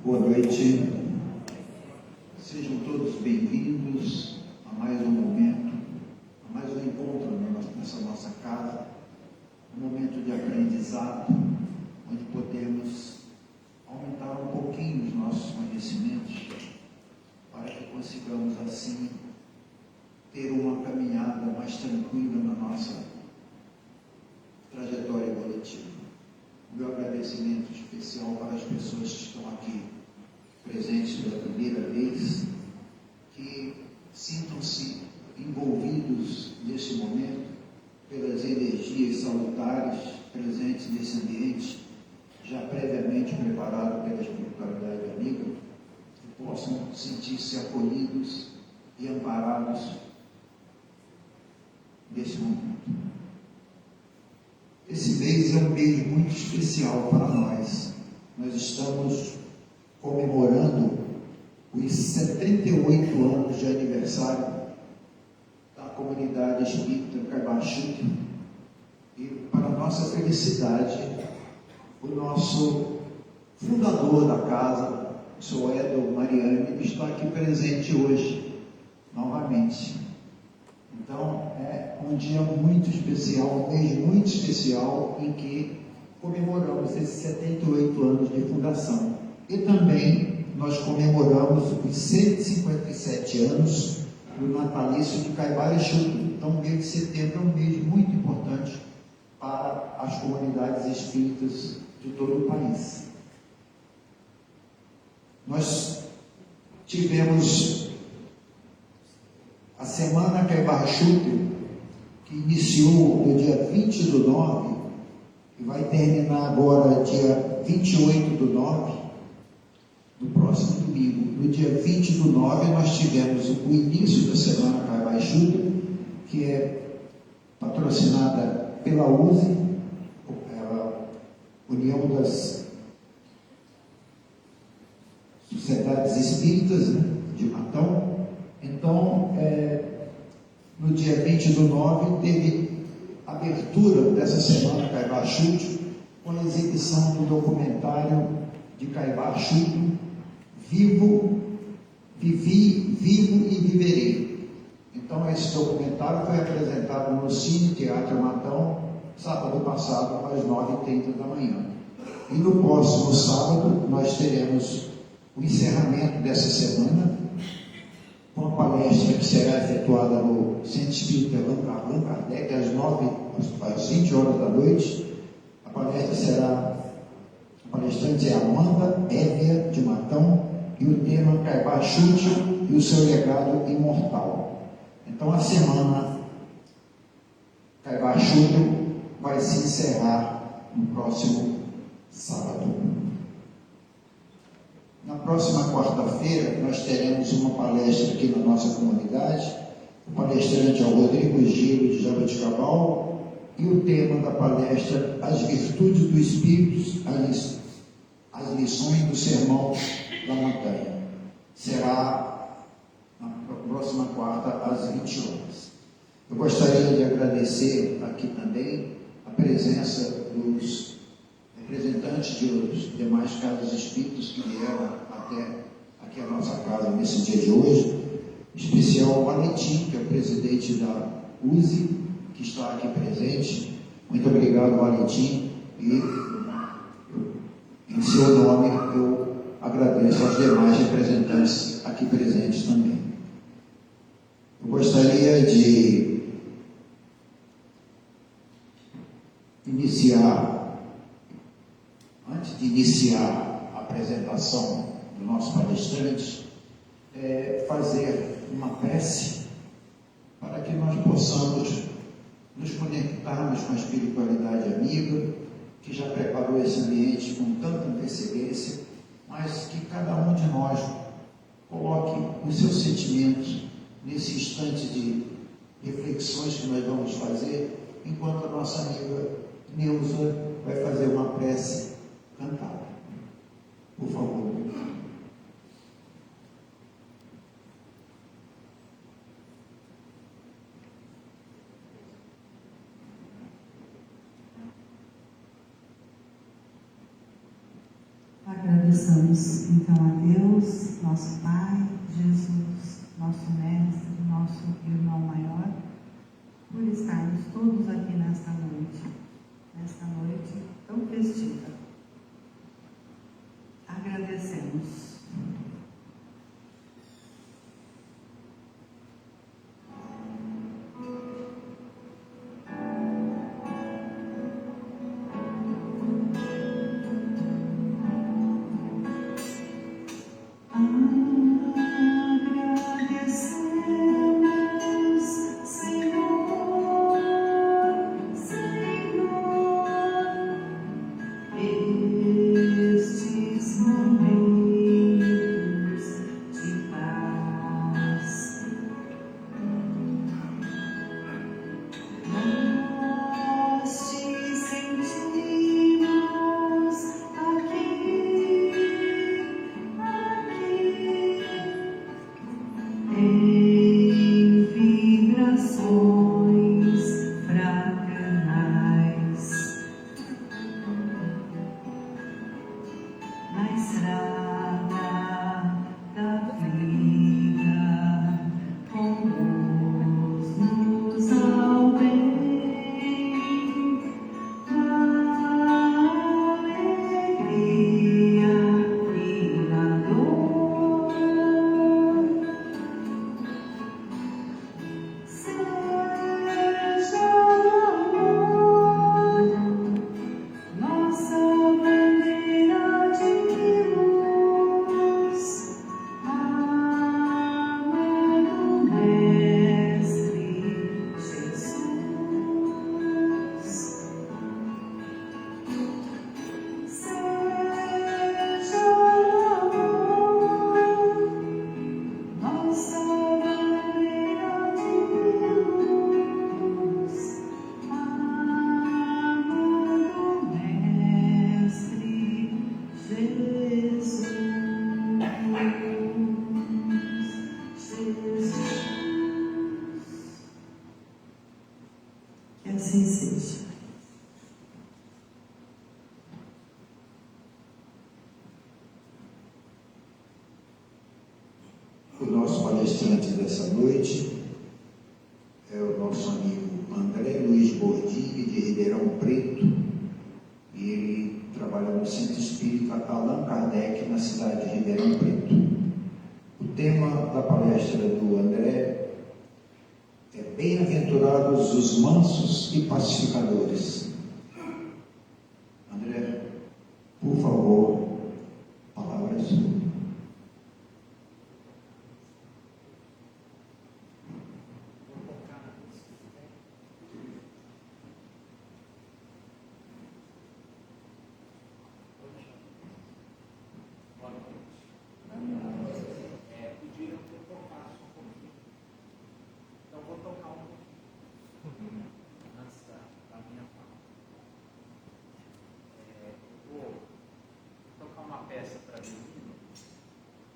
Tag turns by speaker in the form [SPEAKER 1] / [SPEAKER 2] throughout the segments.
[SPEAKER 1] Boa noite, sejam todos bem-vindos a mais um momento, a mais um encontro nessa nossa casa, um momento de aprendizado, onde podemos aumentar um pouquinho os nossos conhecimentos, para que consigamos assim ter uma caminhada mais tranquila na nossa trajetória evolutiva. O meu agradecimento especial para as pessoas que estão aqui presentes pela primeira vez, que sintam-se envolvidos nesse momento pelas energias salutares presentes nesse ambiente, já previamente preparado pela espiritualidade amiga, que possam sentir-se acolhidos e amparados nesse momento. Esse mês é um mês muito especial para nós. Nós estamos comemorando os 78 anos de aniversário da comunidade espírita Caibaxuta, e para nossa felicidade, o nosso fundador da casa, o Sr. Edel Mariani, está aqui presente hoje, novamente. Então, é um dia muito especial, um mês muito especial, em que comemoramos esses 78 anos de fundação. E também nós comemoramos os 157 anos do natalício de Caibaxuta. Então, o mês de setembro é um mês muito importante para as comunidades espíritas de todo o país. Nós tivemos a Semana Caibaxuta, que iniciou no dia 20/9 e vai terminar agora dia 28/9, no próximo domingo. No dia 20/9 nós tivemos o início da Semana Caibaxuta, que é patrocinada pela USE, a União das Sociedades Espíritas, de Matão. Então, no dia 20/9 teve abertura dessa Semana Caibaxuta com a exibição do documentário de Caibaxuta, Vivi e Viverei. Então, esse documentário foi apresentado no Cine Teatro Matão, sábado passado, às 9h30 da manhã. E no próximo sábado, nós teremos o encerramento dessa semana, com a palestra que será efetuada no Centro Espírita Allan Kardec, às 20 horas da noite. A palestra será, a palestrante é Amanda Évia de Matão, e o tema Caibaxuta e o seu legado imortal. Então, a semana Caibaxuta vai se encerrar no próximo sábado. Na próxima quarta-feira, nós teremos uma palestra aqui na nossa comunidade. O palestrante é o Rodrigo Giro, de Jaboticabal, e o tema da palestra, As Virtudes do Espírito, as lições do Sermão da Montanha. Será na próxima quarta, às 20 horas. Eu gostaria de agradecer aqui também a presença dos representantes dos demais casas espíritas que vieram até aqui a nossa casa nesse dia de hoje, em especial o Valentim, que é o presidente da USE, que está aqui presente. Muito obrigado, Valentim, e em seu nome eu agradeço aos demais representantes aqui presentes também. Eu gostaria de antes de iniciar a apresentação do nosso palestrante, fazer uma prece para que nós possamos nos conectarmos com a espiritualidade amiga, que já preparou esse ambiente com tanta antecedência, mas que cada um de nós coloque os seus sentimentos nesse instante de reflexões que nós vamos fazer, enquanto a nossa amiga Neuza vai fazer uma prece cantada. Por favor.
[SPEAKER 2] Agradeço Peçamos então a Deus, nosso Pai, Jesus, nosso Mestre, nosso irmão maior, por estarmos todos aqui nesta noite tão festiva. Agradecemos. Que assim seja.
[SPEAKER 1] O nosso palestrante dessa noite é o nosso amigo André Luiz Bordini, de Ribeirão Preto, e ele trabalha no Centro Espírita Allan Kardec, na cidade de Ribeirão Preto. O tema da palestra do André é Bem-aventurados os mansos e pacificadores. André, por favor, a palavra é sua.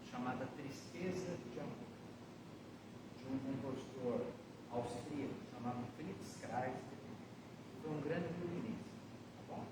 [SPEAKER 3] Chamada Tristeza de Amor, de um compositor austríaco chamado Fritz Kreisler, que foi um grande violinista, tá bom?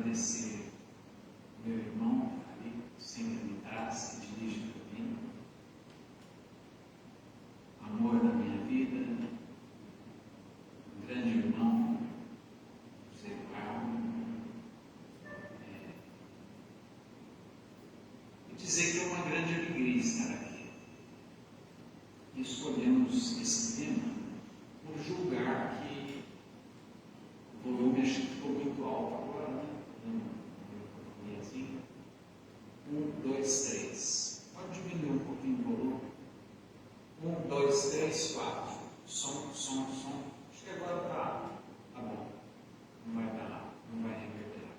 [SPEAKER 4] agradecer meu irmão, ali, que sempre me traz, que dirige o caminho. Amor da minha vida, um grande irmão, José Carlos. E dizer que é uma grande alegria estar aqui. E escolhemos esse tema por julgar que o volume acho que ficou muito alto agora, né? Assim. 1, 2, 3. Pode diminuir um pouquinho o volume. 1, 2, 3, 4. Som. Acho que agora tá bom. Não vai reverberar.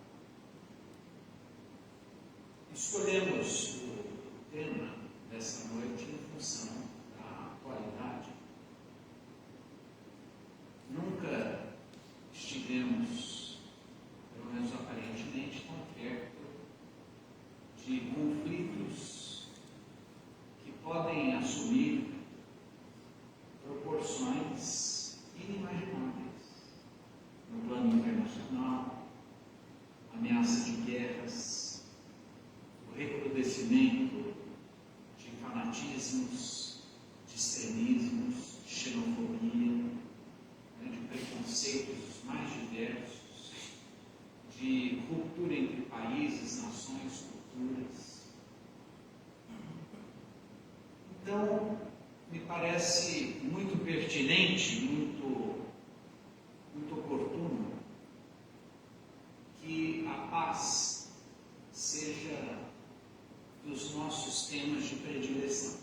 [SPEAKER 4] Escolhemos o tema dessa noite em função da atualidade. Nunca estivemos, pelo menos aparentemente, tão perto de conflitos que podem assumir proporções inimagináveis no plano internacional, ameaça de guerras, o recrudescimento de fanatismos, de extremismos, de xenofobia, de preconceitos os mais diversos, de ruptura entre países, nações, culturas. Então, me parece muito pertinente, muito oportuno que a paz seja dos nossos temas de predileção.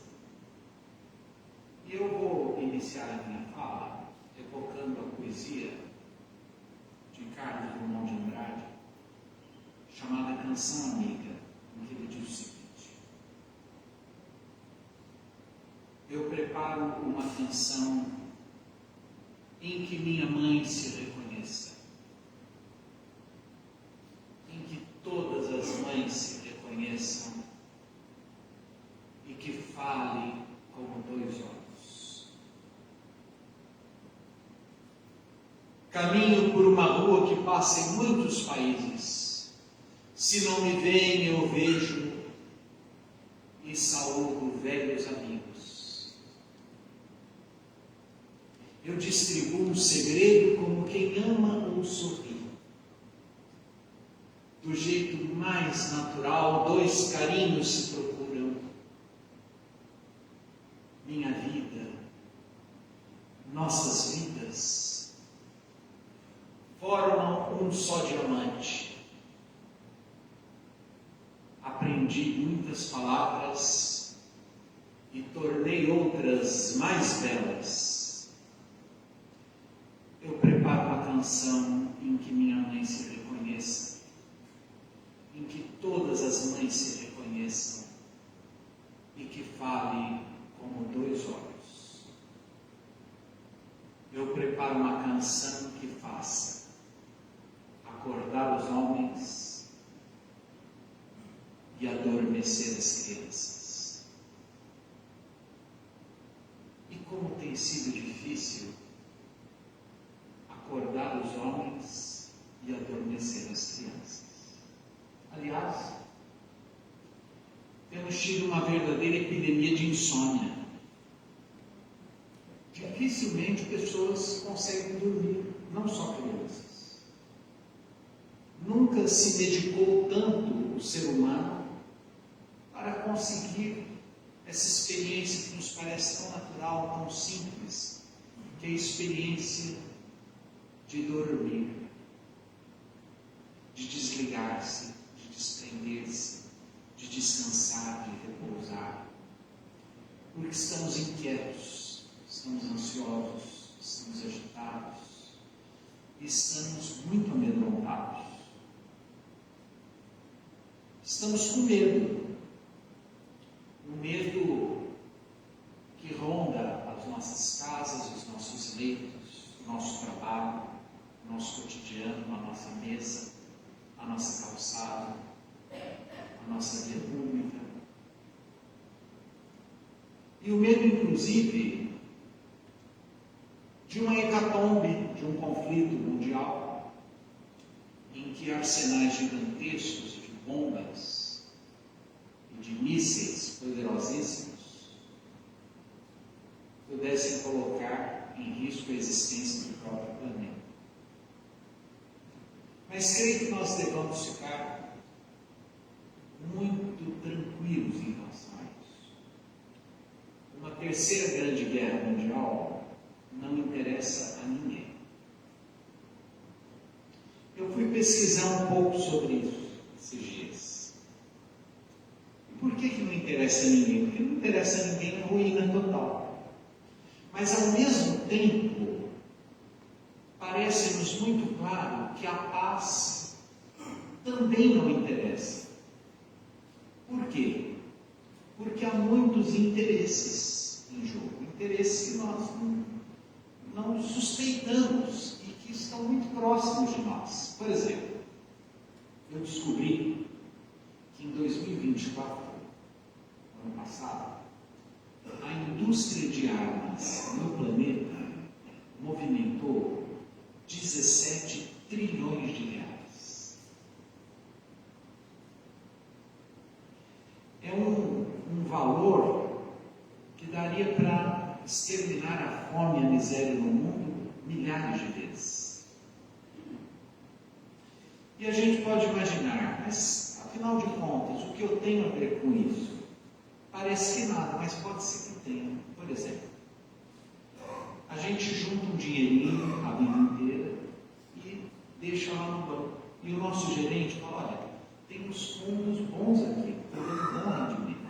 [SPEAKER 4] E eu vou iniciar a minha fala evocando a poesia de Carlos Drummond de Andrade, chamada Canção Amiga, em que ele diz o seguinte: eu preparo uma canção em que minha mãe se reconheça, em que todas as mães se reconheçam e que fale como dois olhos. Caminho por uma rua que passa em muitos países. Se não me veem, eu vejo e saúdo velhos amigos. Eu distribuo um segredo como quem ama ou sorri. Do jeito mais natural, dois carinhos se procuram. Minha vida, nossas vidas, formam um só diamante. Aprendi muitas palavras e tornei outras mais belas. Eu preparo uma canção em que minha mãe se reconheça, em que todas as mães se reconheçam e que fale como dois olhos. Eu preparo uma canção que faça acordar os homens e adormecer as crianças. E como tem sido difícil acordar os homens e adormecer as crianças. Aliás, temos tido uma verdadeira epidemia de insônia. Dificilmente pessoas conseguem dormir, não só crianças. Nunca se dedicou tanto o ser humano para conseguir essa experiência que nos parece tão natural, tão simples, que é a experiência de dormir, de desligar-se, de desprender-se, de descansar, de repousar, porque estamos inquietos, estamos ansiosos, estamos agitados, e estamos muito amedrontados. Estamos com medo, um medo que ronda as nossas casas, os nossos leitos, o nosso trabalho, o nosso cotidiano, a nossa mesa, a nossa calçada, a nossa via pública. E o medo, inclusive, de uma hecatombe, de um conflito mundial, em que que arsenais gigantescos de bombas e de mísseis poderosíssimos pudessem colocar em risco a existência do próprio planeta. Mas creio que nós devamos ficar muito tranquilos em relação a isso. Uma terceira grande guerra mundial não interessa a ninguém. Eu fui pesquisar um pouco sobre isso esses dias. E por que não interessa a ninguém? Porque não interessa a ninguém a ruína total. Mas ao mesmo tempo, parece-nos muito claro que a paz também não interessa. Por quê? Porque há muitos interesses em jogo. Interesses que nós não suspeitamos e que estão muito próximos de nós. Por exemplo, eu descobri que em 2024, ano passado, a indústria de armas no planeta movimentou 17 trilhões de reais. É um valor que daria para exterminar a fome e a miséria no mundo milhares de vezes. E a gente pode imaginar, mas afinal de contas, o que eu tenho a ver com isso? Parece que nada, mas pode ser que tenha. Por exemplo, a gente junta um dinheirinho a vida inteira e deixa lá no banco. E o nosso gerente fala, olha, tem uns fundos bons aqui, dando bom rendimento.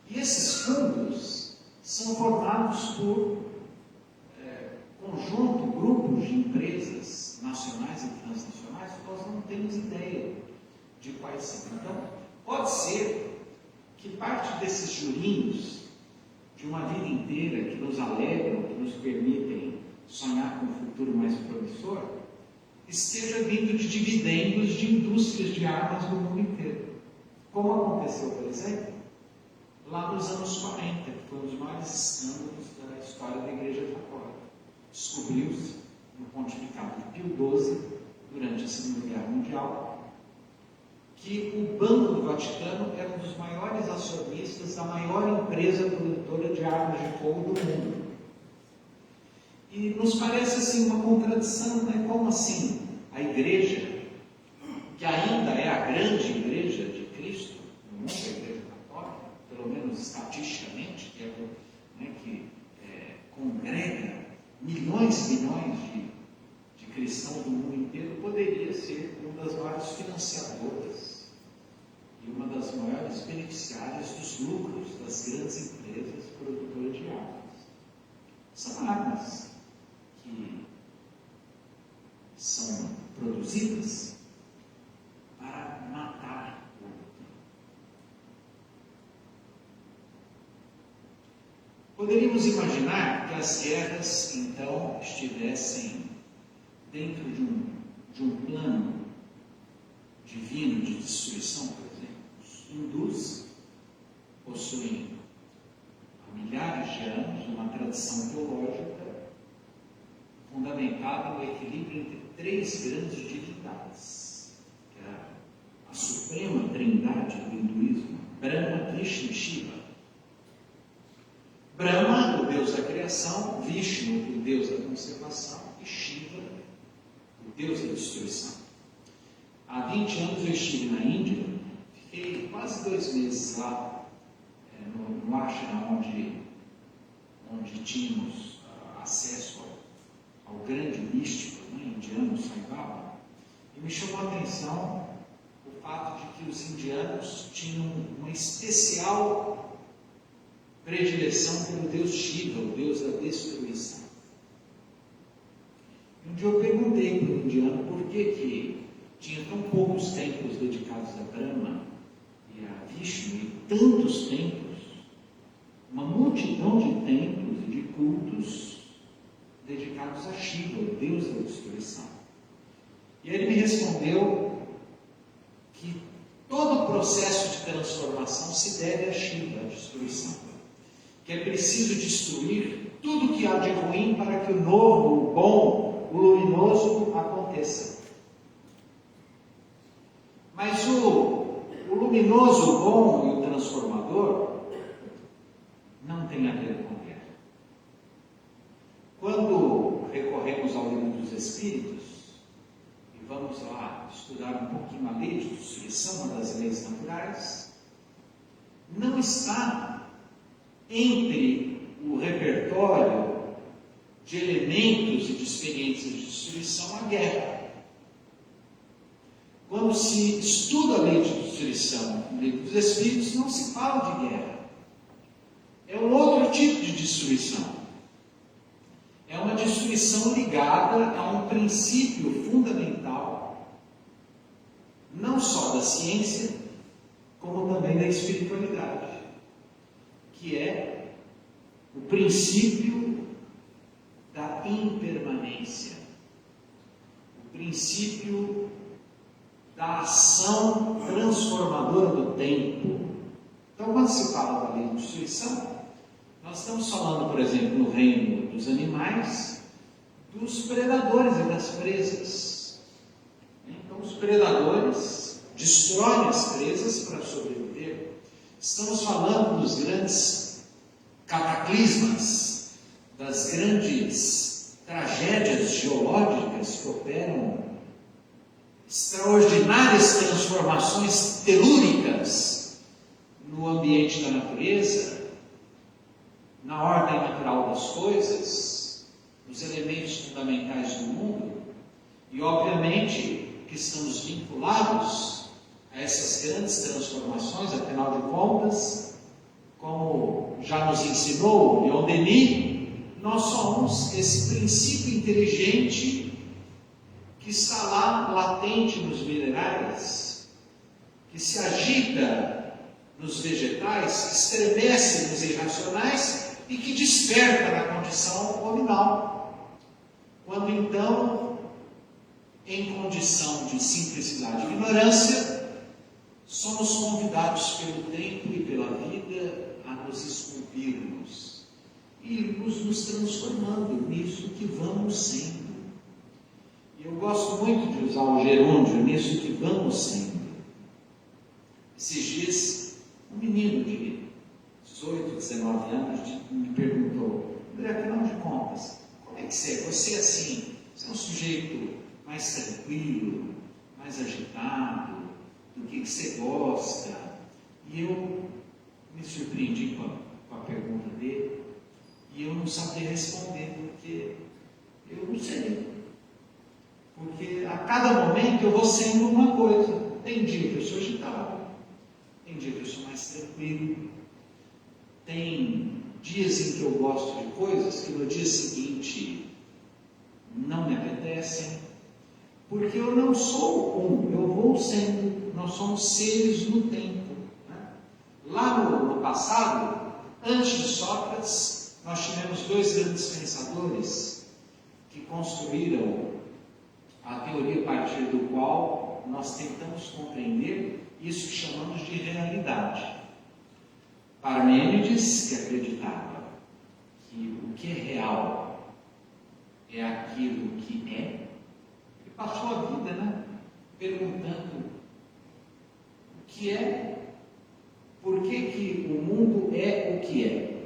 [SPEAKER 4] E esses fundos são formados por grupos de empresas nacionais e transnacionais que nós não temos ideia de quais são. Então, pode ser que parte desses jurinhos de uma vida inteira que nos alegram, que nos permitem sonhar com um futuro mais promissor, esteja vindo de dividendos de indústrias de armas no mundo inteiro. Como aconteceu, por exemplo, lá nos anos 40, que foi um dos maiores escândalos da história da Igreja Católica. Descobriu-se no pontificado de Pio XII, durante a Segunda Guerra Mundial, que o Banco do Vaticano era um dos maiores acionistas da maior empresa produtora de armas de fogo do mundo. E nos parece assim uma contradição, né? Como assim a Igreja, que ainda é a grande Igreja de Cristo, no mundo, a Igreja Católica, pelo menos estatisticamente, que congrega milhões e milhões de cristãos do mundo inteiro, poderia ser uma das maiores financiadoras e uma das maiores beneficiárias dos lucros das grandes empresas produtoras de armas. São armas que são produzidas para matar o outro. Poderíamos imaginar que as guerras, então, estivessem dentro de um plano divino de destruição, por exemplo. Os hindus possuem há milhares de anos uma tradição teológica fundamentada no equilíbrio entre três grandes divindades, que é a suprema trindade do hinduísmo, Brahma, Krishna e Shiva. Brahma, o deus da criação, Vishnu, o deus da conservação, e Shiva, o deus da destruição. Há 20 anos eu estive na Índia, fiquei quase 2 meses lá, no ashram onde tínhamos acesso ao grande místico indiano, Sai Baba, e me chamou a atenção o fato de que os indianos tinham uma especial predileção pelo deus Shiva, o deus da destruição. Um dia eu perguntei para o indiano por que tinha tão poucos templos dedicados a Brahma e a Vishnu, e tantos templos, uma multidão de templos e de cultos dedicados a Shiva, o deus da destruição. E ele me respondeu que todo o processo de transformação se deve a Shiva, a destruição. Que é preciso destruir tudo que há de ruim para que o novo, o bom, o luminoso aconteça. Mas o luminoso, o bom e o transformador não tem a ver com guerra. Quando recorremos ao Livro dos Espíritos, e vamos lá estudar um pouquinho a lei de destruição, uma das leis naturais, não está entre o repertório de elementos e de experiências de destruição a guerra. Quando se estuda a lei de destruição no Livro dos Espíritos, não se fala de guerra. É um outro tipo de destruição. É uma destruição ligada a um princípio fundamental, não só da ciência, como também da espiritualidade, que é o princípio da impermanência, o princípio da ação transformadora do tempo. Então, quando se fala da lei de destruição, nós estamos falando, por exemplo, no reino dos animais, dos predadores e das presas. Então, os predadores destroem as presas para sobreviver. Estamos falando dos grandes cataclismas, das grandes tragédias geológicas que operam extraordinárias transformações telúricas no ambiente da natureza, na ordem natural das coisas, nos elementos fundamentais do mundo, e obviamente que estamos vinculados a essas grandes transformações, afinal de contas, como já nos ensinou Leon Denis, nós somos esse princípio inteligente que está lá latente nos minerais, que se agita nos vegetais, que estremece nos irracionais e que desperta na condição hominal. Quando então, em condição de simplicidade e ignorância, somos convidados pelo tempo e pela vida a nos esculpirmos e irmos nos transformando nisso que vamos sendo. E eu gosto muito de usar o gerúndio nisso que vamos sendo. Esses dias, um menino de 18, 19 anos me perguntou: André, afinal de contas, como é que você é? Você é assim, você é um sujeito mais tranquilo, mais agitado, do que você gosta? E eu me surpreendi com a pergunta dele, e eu não sabia responder, porque eu não sei. Porque a cada momento eu vou sendo uma coisa. Tem dia que eu sou agitado, tem dia que eu sou mais tranquilo, tem dias em que eu gosto de coisas que no dia seguinte não me apetecem, porque eu não sou eu vou sendo, nós somos seres no tempo. Né? Lá no passado, antes de Sócrates, nós tivemos dois grandes pensadores que construíram a teoria a partir do qual nós tentamos compreender isso que chamamos de realidade. Parmênides, que acreditava que o que é real é aquilo que é, ele passou a vida, perguntando o que é, por que o mundo é o que é,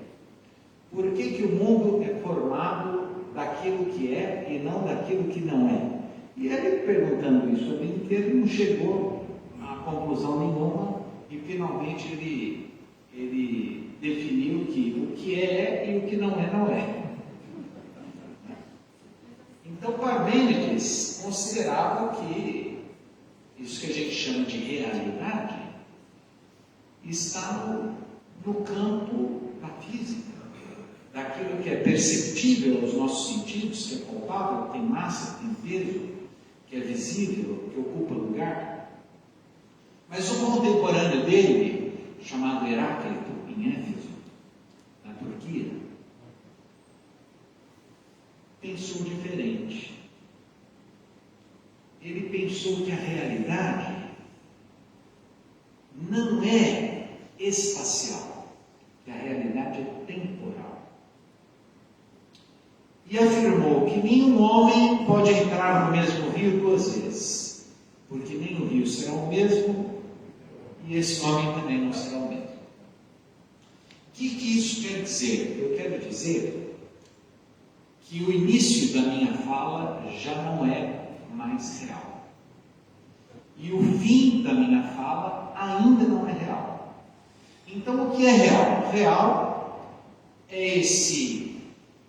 [SPEAKER 4] por que o mundo é formado daquilo que é e não daquilo que não é. E ele, perguntando isso a vida inteira, não chegou a conclusão nenhuma, e finalmente ele definiu que o que é e o que não é, não é. Então, Parmênides considerava que isso que a gente chama de realidade está no campo da física, daquilo que é perceptível aos nossos sentidos, que é palpável, que tem massa, que tem peso, que é visível, que ocupa lugar. Mas o contemporâneo dele, chamado Heráclito, em Éfeso, na Turquia, pensou diferente. Ele pensou que a realidade não é espacial, que a realidade é temporal. E afirmou que nenhum homem pode entrar no mesmo rio duas vezes, porque nem o rio será o mesmo e esse homem também não será o mesmo. O que isso quer dizer? Eu quero dizer que o início da minha fala já não é mais real. E o fim da minha fala ainda não é real. Então, o que é real? Real é esse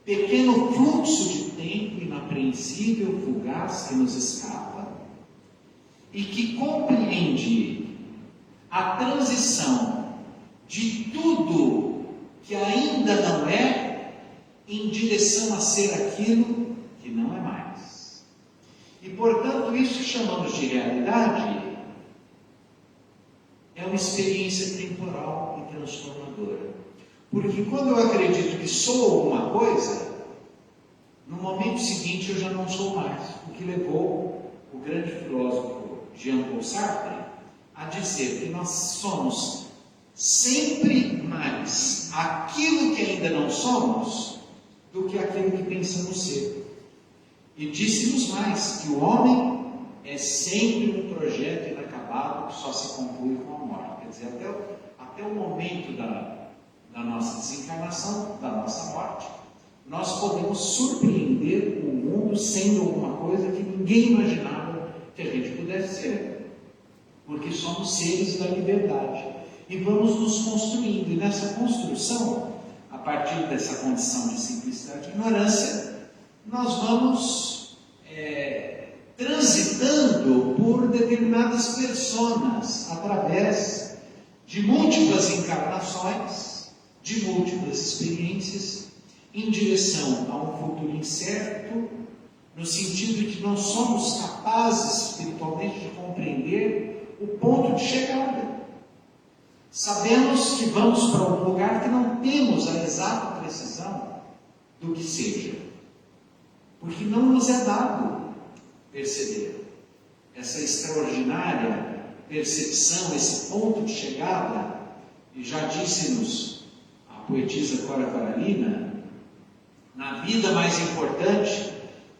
[SPEAKER 4] pequeno fluxo de tempo inapreensível, fugaz, que nos escapa e que compreende a transição de tudo que ainda não é em direção a ser aquilo que não é mais. E, portanto, isso que chamamos de realidade é uma experiência temporal e transformadora. Porque quando eu acredito que sou alguma coisa, no momento seguinte eu já não sou mais. O que levou o grande filósofo Jean-Paul Sartre a dizer que nós somos sempre mais aquilo que ainda não somos do que aquilo que pensamos ser. E disse-nos mais que o homem é sempre um projeto inacabado que só se conclui com a morte. Quer dizer, até o momento da nossa desencarnação, da nossa morte, nós podemos surpreender o mundo sendo alguma coisa que ninguém imaginava que a gente pudesse ser, porque somos seres da liberdade e vamos nos construindo, e nessa construção, a partir dessa condição de simplicidade e ignorância, nós vamos transitando por determinadas personas, através de múltiplas encarnações, de múltiplas experiências, em direção a um futuro incerto, no sentido de que não somos capazes espiritualmente de compreender o ponto de chegada. Sabemos que vamos para um lugar que não temos a exata precisão do que seja, porque não nos é dado perceber essa extraordinária percepção, esse ponto de chegada. E já disse-nos a poetisa Cora Coralina, na vida mais importante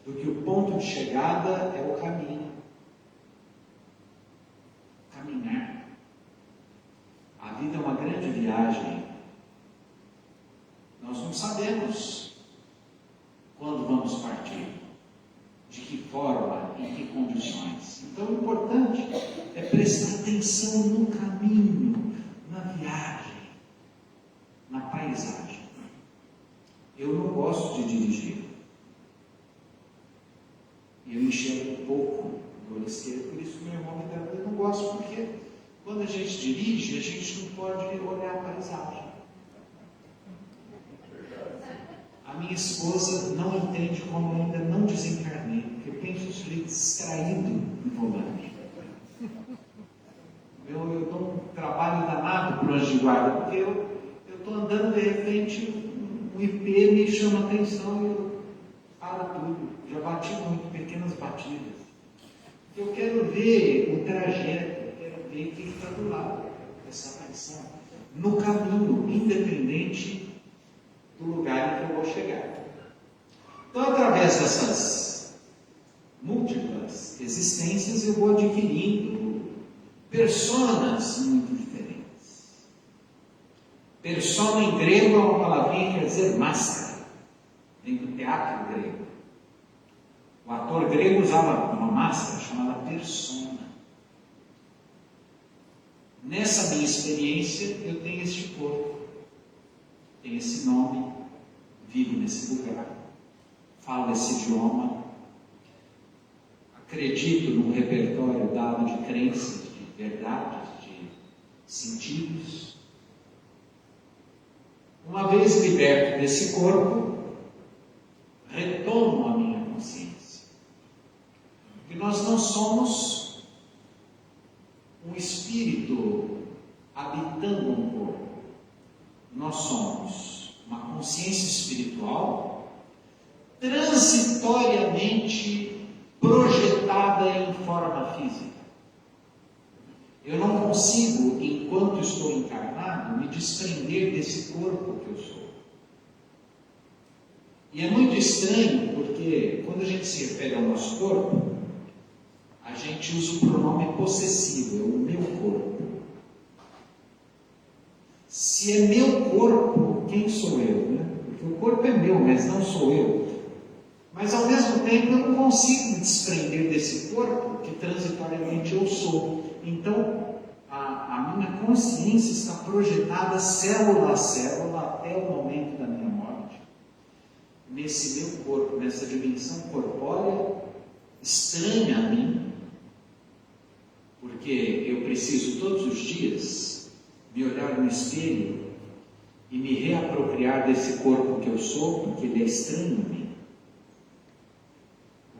[SPEAKER 4] do que o ponto de chegada é o caminho. Caminhar. A vida é uma grande viagem. Nós não sabemos quando vamos partir, de que forma, em que condições. Então, o importante é prestar atenção no caminho, na viagem, na paisagem. Eu não gosto de dirigir. Eu enxergo pouco do olho esquerdo, por isso meu irmão me dá. Eu não gosto porque quando a gente dirige, a gente não pode olhar a paisagem. A minha esposa não entende como eu ainda não desencarnei, porque eu penso ser distraído no volante. Eu dou um trabalho danado para o anjo de guarda, porque eu estou andando, de repente, um IP me chama a atenção e eu paro tudo. Já bati muito, pequenas batidas. Eu quero ver o trajeto, eu quero ver o que está do lado dessa aparição, no caminho, independente do lugar em que eu vou chegar. Então, através dessas múltiplas existências, eu vou adquirindo personas muito diferentes. Persona em grego é uma palavrinha que quer dizer máscara, vem do teatro grego. O ator grego usava uma máscara chamada persona. Nessa minha experiência, eu tenho este corpo, tenho esse nome, vivo nesse lugar, falo esse idioma, acredito num repertório dado de crenças, de verdades, de sentidos. Uma vez liberto desse corpo, retomo a minha consciência. Porque nós não somos um espírito habitando um corpo. Nós somos uma consciência espiritual transitoriamente projetada em forma física. Eu não consigo, enquanto estou encarnado, me desprender desse corpo que eu sou. E é muito estranho, porque quando a gente se refere ao nosso corpo, a gente usa o pronome possessivo, é o meu corpo. Se é meu corpo, quem sou eu? Né? Porque o corpo é meu, mas não sou eu. Mas ao mesmo tempo eu não consigo me desprender desse corpo que transitoriamente eu sou. Então a minha consciência está projetada célula a célula até o momento da minha morte, nesse meu corpo, nessa dimensão corpórea estranha a mim, porque eu preciso todos os dias me olhar no espelho e me reapropriar desse corpo que eu sou, porque ele é estranho a mim.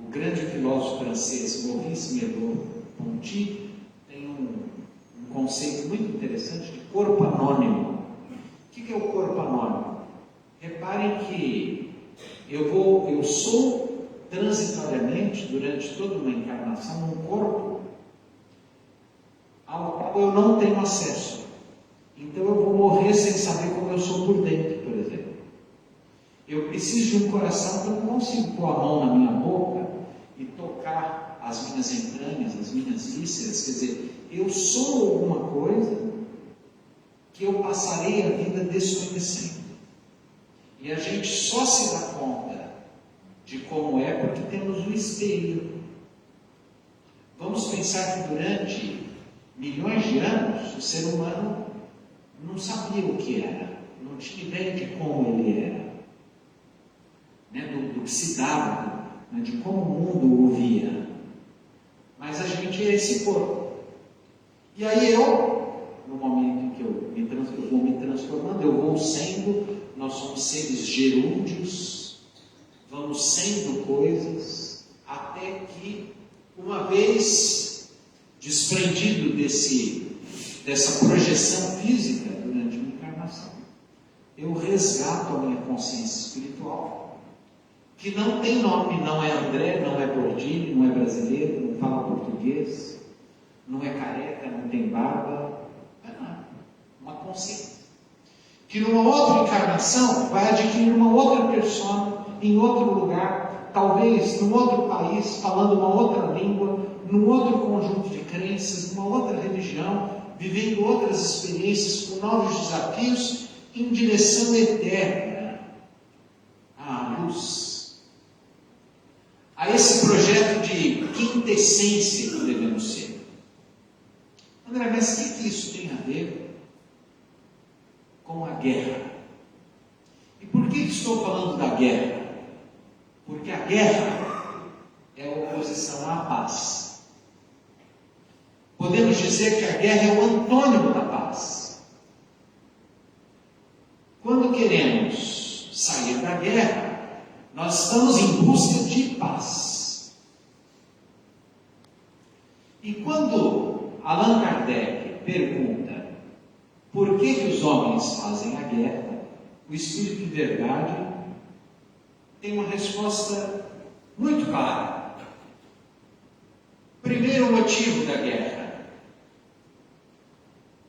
[SPEAKER 4] O grande filósofo francês Maurice Merleau-Ponty tem um conceito muito interessante de corpo anônimo. O que é o corpo anônimo? Reparem que eu sou transitoriamente, durante toda uma encarnação, um corpo ao qual eu não tenho acesso. Então eu vou morrer sem saber como eu sou por dentro, por exemplo. Eu preciso de um coração que eu não consigo pôr a mão na minha boca e tocar as minhas entranhas, as minhas vísceras. Quer dizer, eu sou alguma coisa que eu passarei a vida desconhecendo. E a gente só se dá conta de como é porque temos o espelho. Vamos pensar que durante milhões de anos o ser humano não sabia o que era, não tinha ideia de como ele era, né? do que se dava, né? de como o mundo o via. Mas a gente é esse corpo. E aí no momento em que eu vou me transformando, eu vou sendo, nós somos seres gerúndios, vamos sendo coisas, até que, uma vez desprendido dessa projeção física durante uma encarnação, eu resgato a minha consciência espiritual, que não tem nome, não é André, não é Bordini, não é brasileiro, não fala português, não é careca, não tem barba, não é nada. Uma consciência que numa outra encarnação vai adquirir uma outra persona, em outro lugar, talvez num outro país, falando uma outra língua, num outro conjunto de crenças, numa outra religião, vivendo outras experiências com novos desafios, em direção eterna à luz, a esse projeto de quintessência que devemos ser. André, mas o que isso tem a ver com a guerra? E por que estou falando da guerra? Porque a guerra é a oposição à paz. Podemos dizer que a guerra é o antônimo da paz. Quando queremos sair da guerra, nós estamos em busca de paz. E quando Allan Kardec pergunta por que os homens fazem a guerra, o Espírito de Verdade tem uma resposta muito clara. Primeiro motivo da guerra: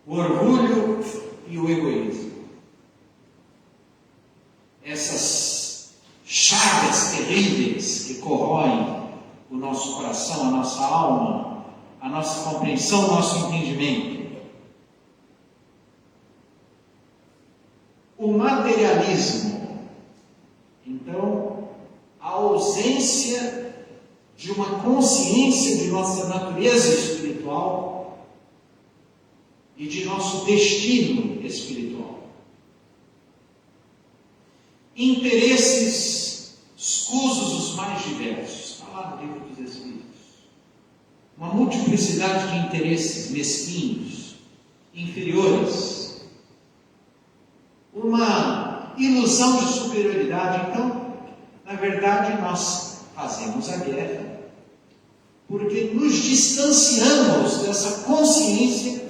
[SPEAKER 4] o orgulho e o egoísmo. Essas chagas terríveis que corroem o nosso coração, a nossa alma, a nossa compreensão, o nosso entendimento. O materialismo, então, a ausência de uma consciência de nossa natureza espiritual e de nosso destino espiritual. Interesses escusos os mais diversos, está lá no Livro dos Espíritos. Uma multiplicidade de interesses mesquinhos, inferiores, uma ilusão de superioridade. Então, na verdade, nós fazemos a guerra porque nos distanciamos dessa consciência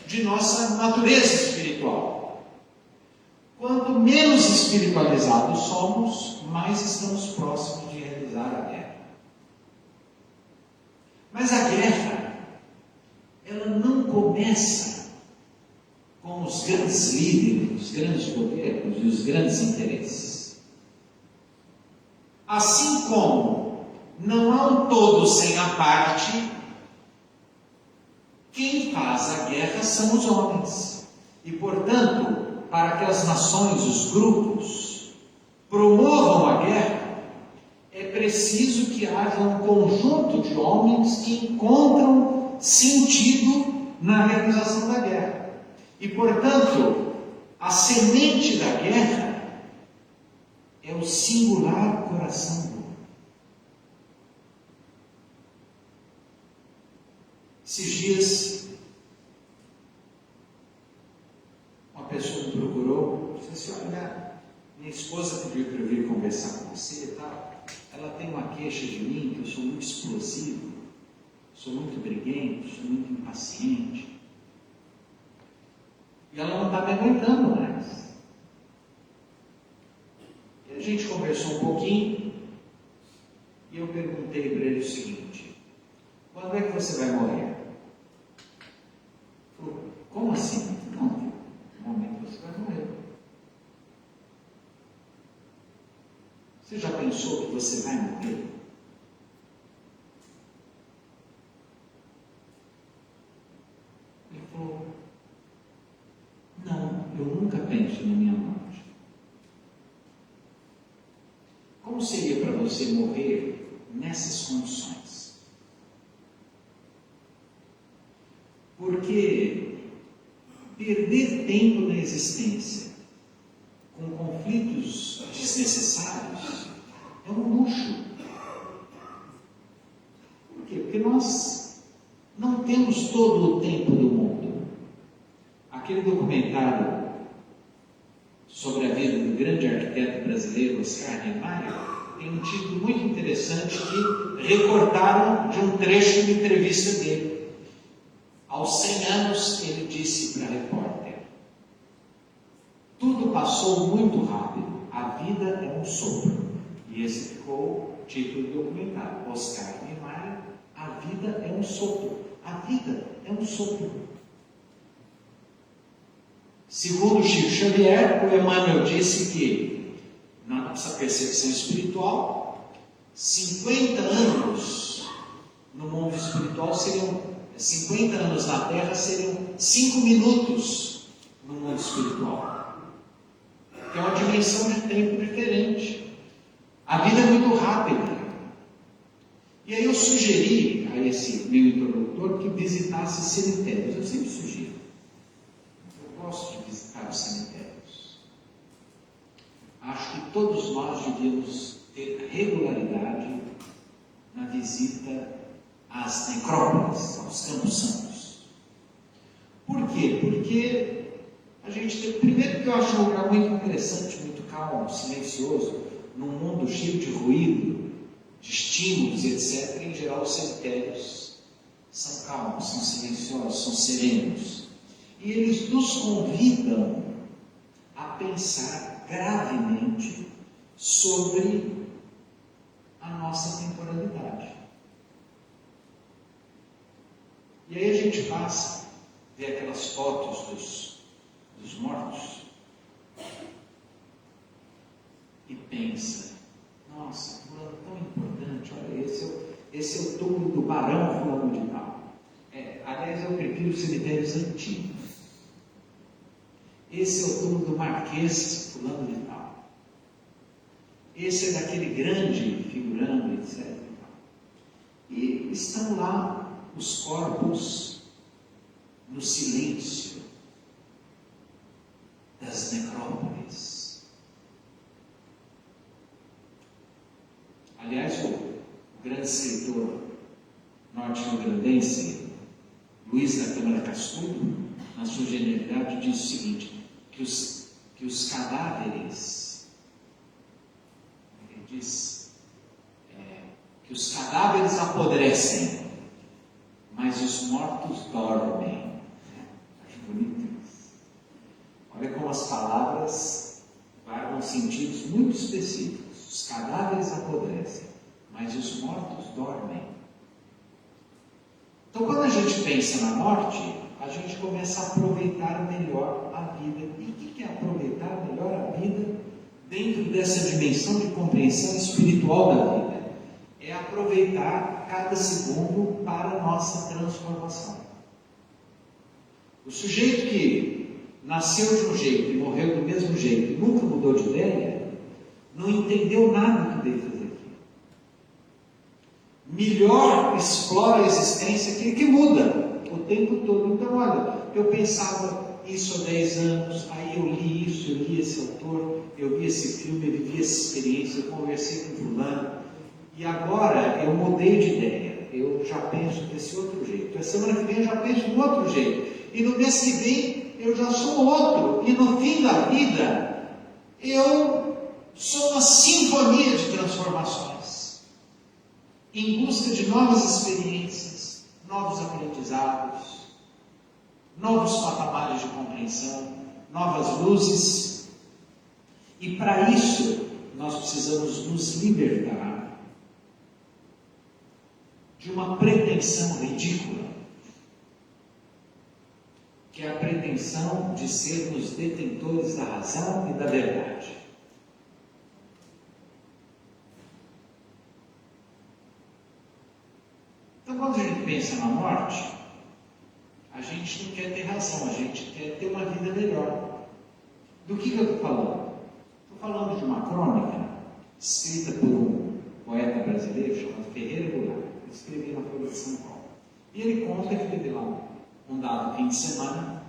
[SPEAKER 4] de nossa natureza espiritual. Quanto menos espiritualizados somos, mais estamos próximos de realizar a guerra. Mas a guerra, ela não começa com os grandes líderes, os grandes governos e os grandes interesses. Assim como não há um todo sem a parte, quem faz a guerra são os homens. E, portanto, para que as nações, os grupos, promovam a guerra, é preciso que haja um conjunto de homens que encontram sentido na realização da guerra. E, portanto, a semente da guerra é o singular coração do homem. Esses dias, uma pessoa me procurou, disse assim: olha, minha esposa pediu para eu vir conversar com você e tal. Ela tem uma queixa de mim, que eu sou muito explosivo, sou muito briguento, sou muito impaciente. E ela não está me aguentando mais. E a gente conversou um pouquinho, e eu perguntei para ele o seguinte: quando é que você vai morrer? Ele falou: como assim? Não, no momento você vai morrer. Você já pensou que você vai morrer? Ele falou: não, eu nunca penso na minha morte. Como seria para você morrer nessas condições? Porque perder tempo na existência com conflitos desnecessários é um luxo. Por quê? Porque nós não temos todo o tempo do mundo. Aquele documentário sobre a vida do grande arquiteto brasileiro Oscar Niemeyer tem um título muito interessante que recortaram de um trecho de entrevista dele. Aos 100 anos, ele disse para a repórter: tudo passou muito rápido, a vida é um sopro. E esse ficou o título do documentário, Oscar Niemeyer, a vida é um sopro. A vida é um sopro. Segundo Chico Xavier, o Emmanuel disse que, na nossa percepção espiritual, 50 anos no mundo espiritual seriam 50 anos na Terra, seriam 5 minutos no mundo espiritual. É uma dimensão de tempo diferente. A vida é muito rápida. E aí eu sugeri a esse meu interlocutor que visitasse cemitérios. Eu sempre sugiro. Eu gosto de visitar os cemitérios. Acho que todos nós devíamos ter regularidade na visita às necrópolis, aos campos santos. Por quê? Porque a gente tem, primeiro que eu acho um lugar muito interessante, muito calmo, silencioso, num mundo cheio de ruído, de estímulos, etc. Em geral, os cemitérios são calmos, são silenciosos, são serenos. E eles nos convidam a pensar gravemente sobre a nossa temporalidade. E aí a gente passa, vê aquelas fotos dos mortos e pensa: nossa, fulano tão importante, olha, esse é o túmulo do barão fulano de tal. Aliás, eu prefiro os cemitérios antigos. Esse é o túmulo do marquês fulano de tal. Esse é daquele grande figurante, etc. E estão lá os corpos no silêncio das necrópolis. Aliás, o grande escritor norte-rio-grandense Luiz da Câmara Castudo, na sua genialidade, diz o seguinte: que os cadáveres, ele diz, que os cadáveres apodrecem, mas os mortos dormem. Acho bonito isso. Olha como as palavras guardam sentidos muito específicos. Os cadáveres apodrecem, mas os mortos dormem. Então, quando a gente pensa na morte, a gente começa a aproveitar melhor a vida. E o que é aproveitar melhor a vida dentro dessa dimensão de compreensão espiritual da vida? É aproveitar cada segundo para a nossa transformação. O sujeito que nasceu de um jeito e morreu do mesmo jeito e nunca mudou de ideia, não entendeu nada do que veio fazer aqui. Melhor explora a existência aquele que muda o tempo todo. Então, olha, eu pensava isso há 10 anos, aí eu li isso, eu li esse autor, eu vi esse filme, eu vivi essa experiência, eu conversei com fulano, e agora eu mudei de ideia, eu já penso desse outro jeito. A semana que vem eu já penso de outro jeito, e no mês que vem eu já sou outro, e no fim da vida eu sou uma sinfonia de transformações, em busca de novas experiências, novos aprendizados, novos patamares de compreensão, novas luzes. E para isso, nós precisamos nos libertar de uma pretensão ridícula, que é a pretensão de sermos detentores da razão e da verdade. Então, quando a gente pensa na morte, a gente não quer ter razão, a gente quer ter uma vida melhor. Do que eu estou falando? Estou falando de uma crônica escrita por um poeta brasileiro chamado Ferreira Goulart. Ele escreveu na Folha de São Paulo. E ele conta que teve lá um dado fim de semana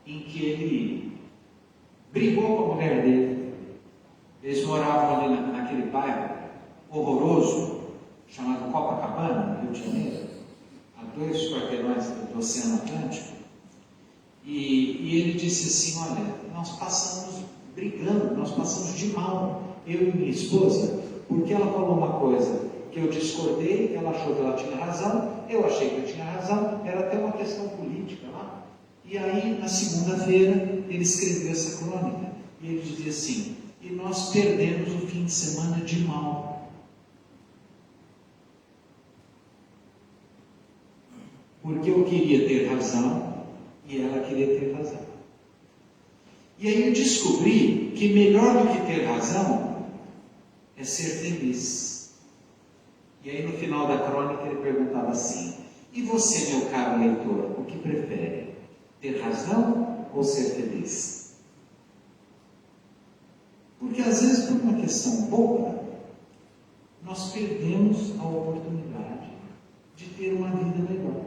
[SPEAKER 4] em que ele brigou com a mulher dele. Eles moravam ali naquele bairro horroroso chamado Copacabana, no Rio de Janeiro, a 2 quarteirões do Oceano Atlântico, e ele disse assim: olha, nós passamos brigando, nós passamos de mal, eu e minha esposa, porque ela falou uma coisa que eu discordei, ela achou que ela tinha razão, eu achei que eu tinha razão, era até uma questão política lá. E aí, na segunda-feira, ele escreveu essa crônica, e ele dizia assim: e nós perdemos o fim de semana de mal. Porque eu queria ter razão e ela queria ter razão. E aí eu descobri que melhor do que ter razão é ser feliz. E aí no final da crônica ele perguntava assim: e você, meu caro leitor, o que prefere? Ter razão ou ser feliz? Porque às vezes, por uma questão boba, nós perdemos a oportunidade de ter uma vida melhor.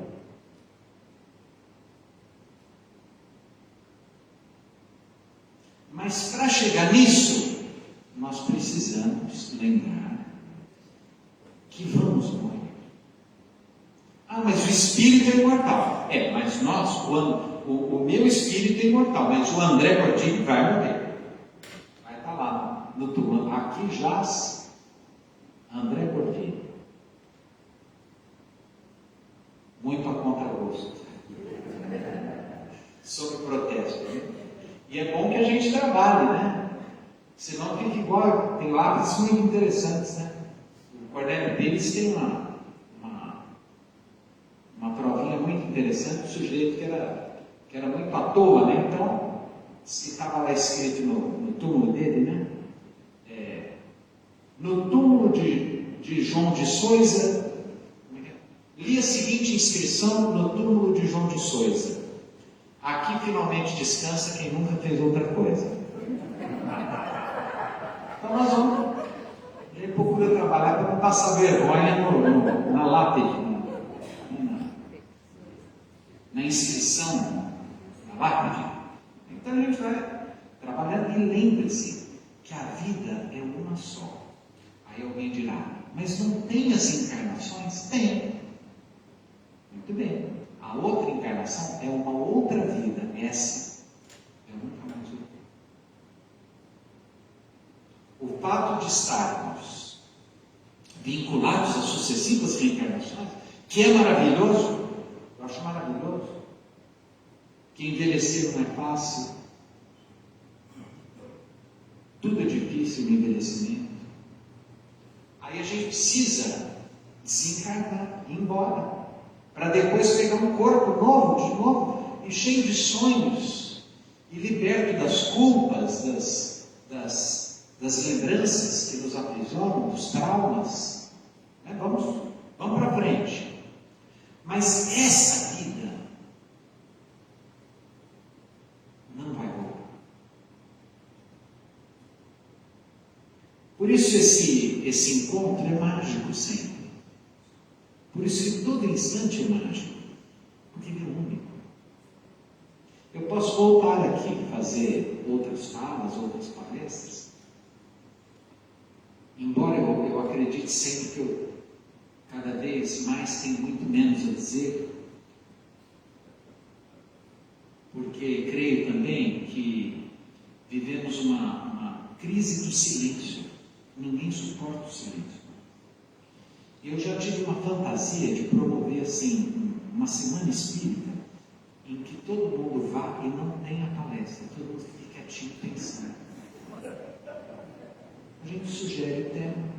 [SPEAKER 4] Mas para chegar nisso, nós precisamos lembrar que vamos morrer. Ah, mas o espírito é imortal. É, mas nós, o meu espírito é imortal, mas o André Gordini vai morrer. Vai estar lá no túmulo. Aqui jaz André Gordini. Muito a contragosto. Sobre protesto, né? E é bom que a gente trabalhe, né? Senão fica igual, tem lábios muito interessantes, né? O Cornélio Pires tem uma provinha muito interessante, um sujeito que era muito à toa, né? Então, se estava lá escrito no túmulo dele, né? No túmulo de João de Souza, li a seguinte inscrição no túmulo de João de Souza: aqui finalmente descansa quem nunca fez outra coisa. Então nós vamos. Ele procura trabalhar para não passar vergonha na lápide, na inscrição, na lápide. Então a gente vai trabalhando e lembre-se que a vida é uma só. Aí alguém dirá: mas não tem as encarnações? Tem. Muito bem. A outra encarnação é uma outra vida. Essa eu nunca mais vou ter. O fato de estarmos vinculados às sucessivas reencarnações, que é maravilhoso, eu acho maravilhoso, que envelhecer não é fácil, tudo é difícil no envelhecimento. Aí a gente precisa desencarnar, ir embora, para depois pegar um corpo novo, de novo, e cheio de sonhos, e liberto das culpas, das lembranças que nos aprisionam, dos traumas. Né? Vamos para frente. Mas essa vida Por isso esse encontro é mágico sempre. Por isso que todo instante é mágico, porque ele é único. Eu posso voltar aqui e fazer outras falas, outras palestras, embora eu acredite sempre que eu cada vez mais tenho muito menos a dizer, porque creio também que vivemos uma crise do silêncio. Ninguém suporta o silêncio. Eu já tive uma fantasia de promover assim uma semana espírita em que todo mundo vá e não tenha palestra, todo mundo fique quietinho pensando. A gente sugere o tema.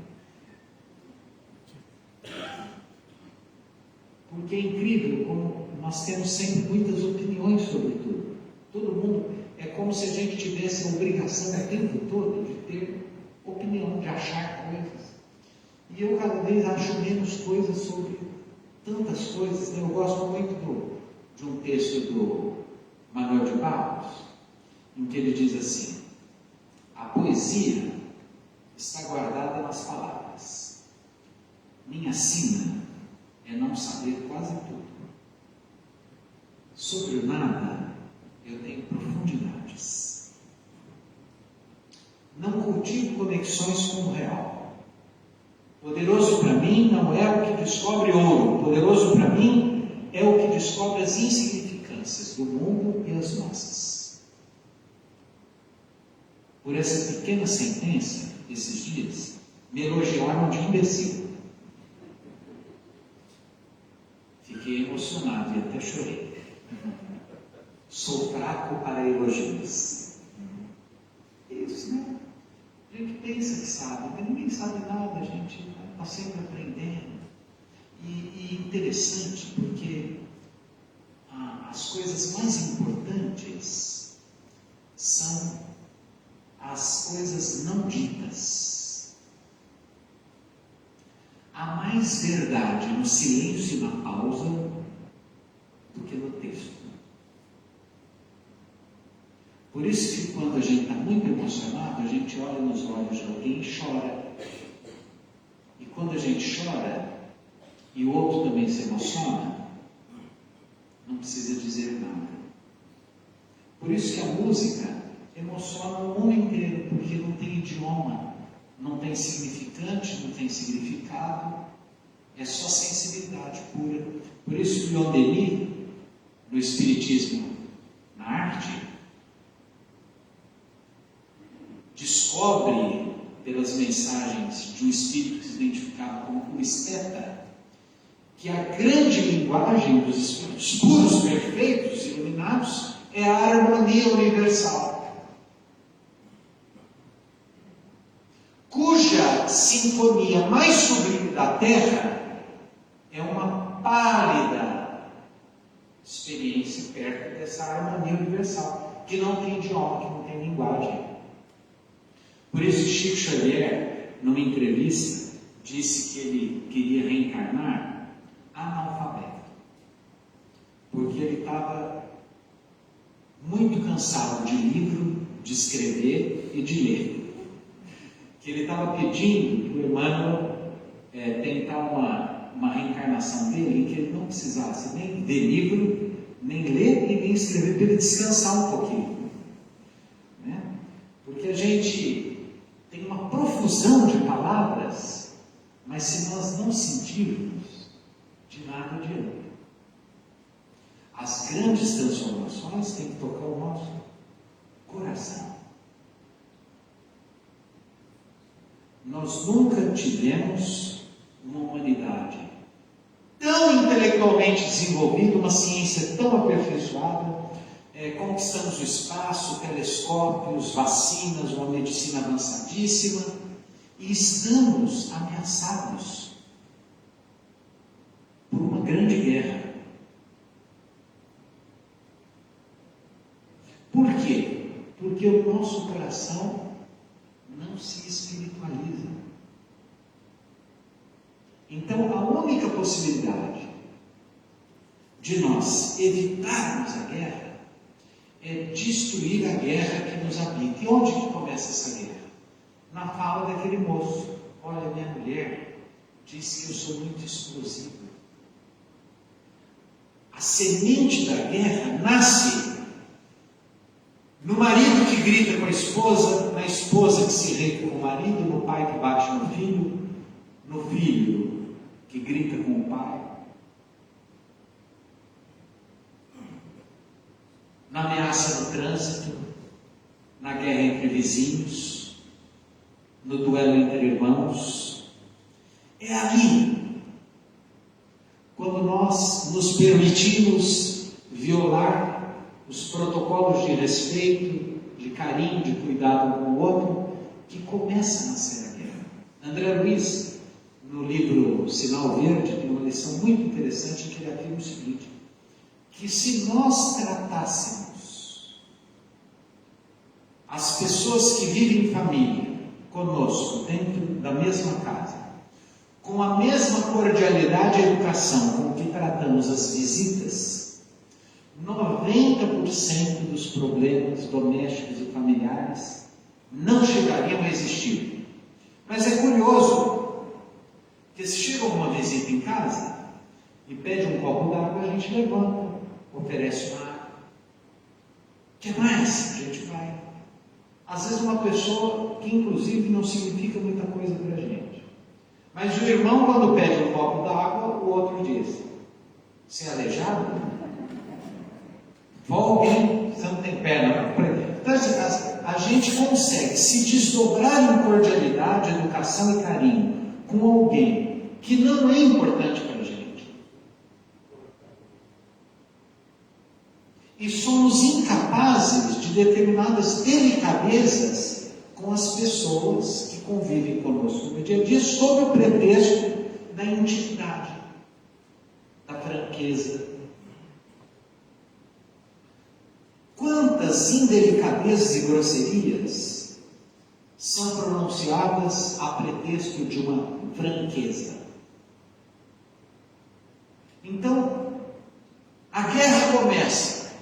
[SPEAKER 4] Porque é incrível como nós temos sempre muitas opiniões sobre tudo. Todo mundo, é como se a gente tivesse a obrigação o tempo todo de ter opinião, de achar coisas. E eu cada vez acho menos coisas sobre tantas coisas. Eu gosto muito de um texto do Manuel de Barros, em que ele diz assim: a poesia está guardada nas palavras. Minha sina é não saber quase tudo. Sobre o nada, eu tenho profundidades. Não cultivo conexões com o real. Poderoso para mim não é o que descobre ouro. Poderoso para mim é o que descobre as insignificâncias do mundo e as nossas. Por essa pequena sentença, esses dias, me elogiaram de imbecil. Fiquei emocionado e até chorei. Sou fraco para elogios. Isso, né? A gente pensa que sabe, mas ninguém sabe nada, a gente está sempre aprendendo. E interessante porque as coisas mais importantes são as coisas não ditas. Há mais verdade no silêncio e na pausa do que no texto. Por isso que quando a gente está muito emocionado, a gente olha nos olhos de alguém e chora. E quando a gente chora e o outro também se emociona, não precisa dizer nada. Por isso que a música emociona o mundo inteiro, porque não tem idioma, não tem significante, não tem significado, é só sensibilidade pura. Por isso que Leon Denis, no Espiritismo, na arte, descobre, pelas mensagens de um espírito que se identificava como o esteta, que a grande linguagem dos espíritos puros, perfeitos, iluminados, é a harmonia universal, cuja sinfonia mais sublime da Terra é uma pálida experiência perto dessa harmonia universal, que não tem idioma, que não tem linguagem. Por isso Chico Xavier, numa entrevista, disse que ele queria reencarnar analfabeto, porque ele estava muito cansado de livro, de escrever e de ler. Que ele estava pedindo para o Emmanuel tentar uma reencarnação dele, em que ele não precisasse nem ler livro, nem ler e nem escrever, para ele descansar um pouquinho. Né? Porque a gente tem uma profusão de palavras, mas se nós não sentirmos, de nada adianta. As grandes transformações têm que tocar o nosso coração. Nós nunca tivemos uma humanidade tão intelectualmente desenvolvida, uma ciência tão aperfeiçoada, conquistamos o espaço, telescópios, vacinas, uma medicina avançadíssima, e estamos ameaçados por uma grande guerra. Por quê? Porque o nosso coração não se espiritualiza. Então, a única possibilidade de nós evitarmos a guerra é destruir a guerra que nos habita. E onde que começa essa guerra? na fala daquele moço: olha, minha mulher disse que eu sou muito explosivo. A semente da guerra nasce no marido que grita com a esposa, na esposa que se irrita com o marido, no pai que bate no filho que grita com o pai, na ameaça no trânsito, na guerra entre vizinhos, no duelo entre irmãos. É ali, quando nós nos permitimos violar os protocolos de respeito, de carinho, de cuidado com o outro, que começa a nascer a guerra. André Luiz, no livro Sinal Verde, tem uma lição muito interessante que ele afirma o seguinte: que se nós tratássemos as pessoas que vivem em família conosco, dentro da mesma casa, com a mesma cordialidade e educação com que tratamos as visitas, 90% dos problemas domésticos e familiares não chegariam a existir. Mas é curioso que se chega uma visita em casa e pede um copo d'água, a gente levanta, oferece uma água. O que mais? A gente vai. Às vezes uma pessoa que inclusive não significa muita coisa para a gente. Mas o irmão, quando pede um copo d'água, o outro diz: você é aleijado? Alguém, você não tem perna. Então, a gente consegue se desdobrar em cordialidade, educação e carinho com alguém que não é importante para a gente. E somos incapazes de determinadas delicadezas com as pessoas que convivem conosco no dia a dia, sob o pretexto da intimidade, da franqueza. Quantas indelicadezas e grosserias são pronunciadas a pretexto de uma franqueza? Então, a guerra começa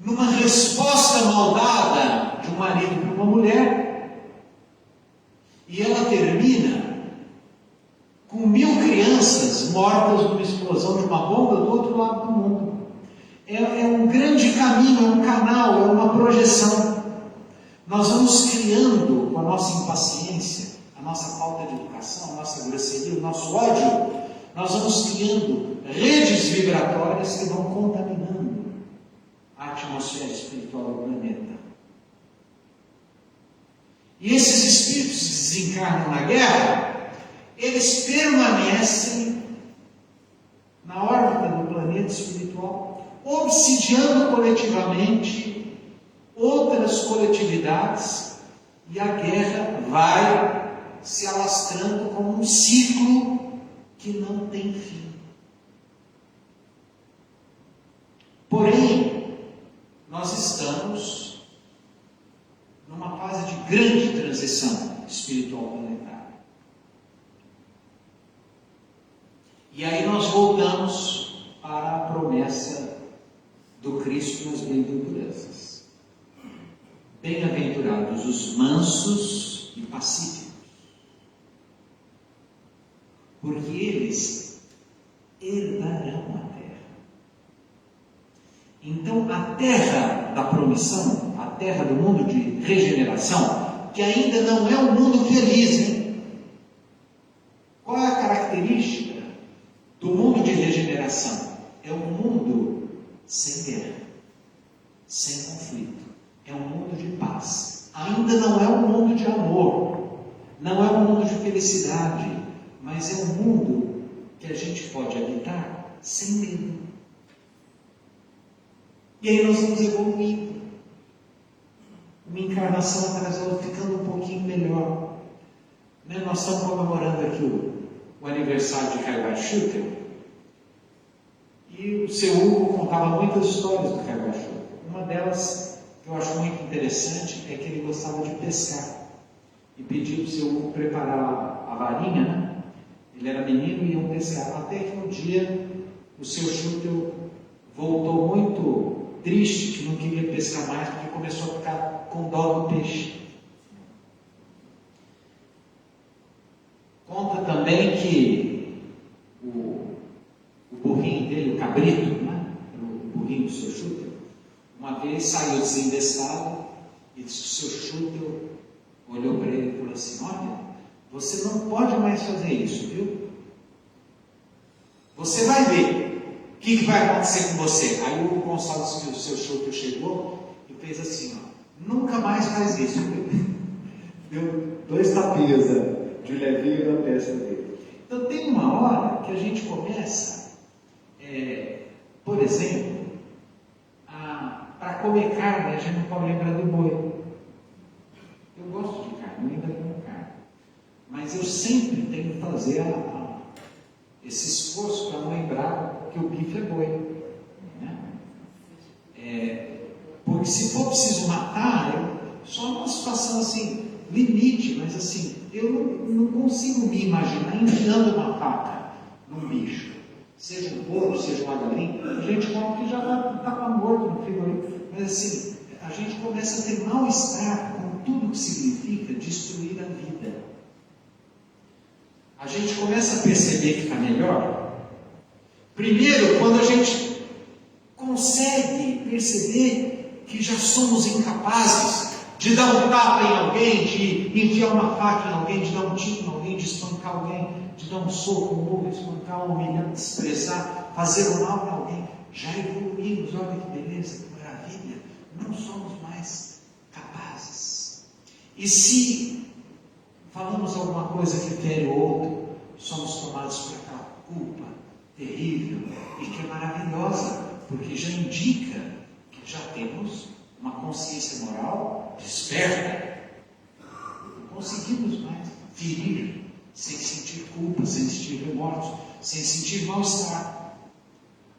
[SPEAKER 4] numa resposta maldada de um marido para uma mulher, e ela termina com 1000 crianças mortas numa explosão de uma bomba do outro lado do mundo. É um grande caminho, é um canal, é uma projeção. Nós vamos criando, com a nossa impaciência, a nossa falta de educação, a nossa grosseria, o nosso ódio, nós vamos criando redes vibratórias que vão contaminando a atmosfera espiritual do planeta. E esses espíritos que desencarnam na guerra, eles permanecem na órbita do planeta espiritual, obsidiando coletivamente outras coletividades, e a guerra vai se alastrando como um ciclo que não tem fim. Porém, nós estamos numa fase de grande transição espiritual planetária. E aí nós voltamos para a promessa do Cristo nas bem-aventuranças. Bem-aventurados os mansos e pacíficos, porque eles herdarão a terra. Então, a terra da promissão, a terra do mundo de regeneração, que ainda não é um mundo feliz, hein? Qual é a característica do mundo de regeneração? É um mundo sem guerra, sem conflito. É um mundo de paz. Ainda não é um mundo de amor, não é um mundo de felicidade, mas é um mundo que a gente pode habitar sem medo. E aí nós vamos evoluindo, uma encarnação atrás da outra, ficando um pouquinho melhor. Nós estamos comemorando aqui o aniversário de Kai Schutter, e o seu Hugo contava muitas histórias do Kai Schutter. Uma delas que eu acho muito interessante é que ele gostava de pescar, e pediu para o seu Hugo preparar a varinha, né? Ele era menino e iam pescar, até que um dia o seu Schutter voltou muito triste, que não queria pescar mais, porque começou a ficar com dó do peixe. pouquinho do seu Schutel? Uma vez saiu desembestado e disse: o seu Schutel olhou para ele e falou assim: olha, você não pode mais fazer isso, viu? Você vai ver o que vai acontecer com você. Aí o Gonçalves, o seu Schutel, chegou e fez assim: ó, nunca mais faz isso. Deu 2 tapinhas de levinho na testa dele. Então tem uma hora que a gente começa, por exemplo, para comer carne, a gente não pode lembrar do boi. Eu gosto de carne, eu ainda como carne. Mas eu sempre tenho que fazer esse esforço para não lembrar que o bife é boi. Né? Porque se for preciso matar, só uma situação assim, limite, mas assim, eu não consigo me imaginar enfiando uma faca num bicho. Seja um porco, seja uma galinha, a gente come que já está morto no frigorífico. Mas assim, a gente começa a ter mal-estar com tudo que significa destruir a vida. A gente começa a perceber que está melhor. Primeiro, quando a gente consegue perceber que já somos incapazes de dar um tapa em alguém, de enfiar uma faca em alguém, de dar um tiro em alguém, de espancar alguém, de dar um soco, um murro, espancar, humilhar, desprezar, fazer o mal para alguém. Já evoluímos, olha que beleza, que maravilha. Não somos mais capazes. E se falamos alguma coisa que fere o outro, somos tomados por aquela culpa terrível e que é maravilhosa, porque já indica que já temos uma consciência moral desperta. Não conseguimos mais ferir sem sentir culpa, sem sentir remorso, sem sentir mal-estar.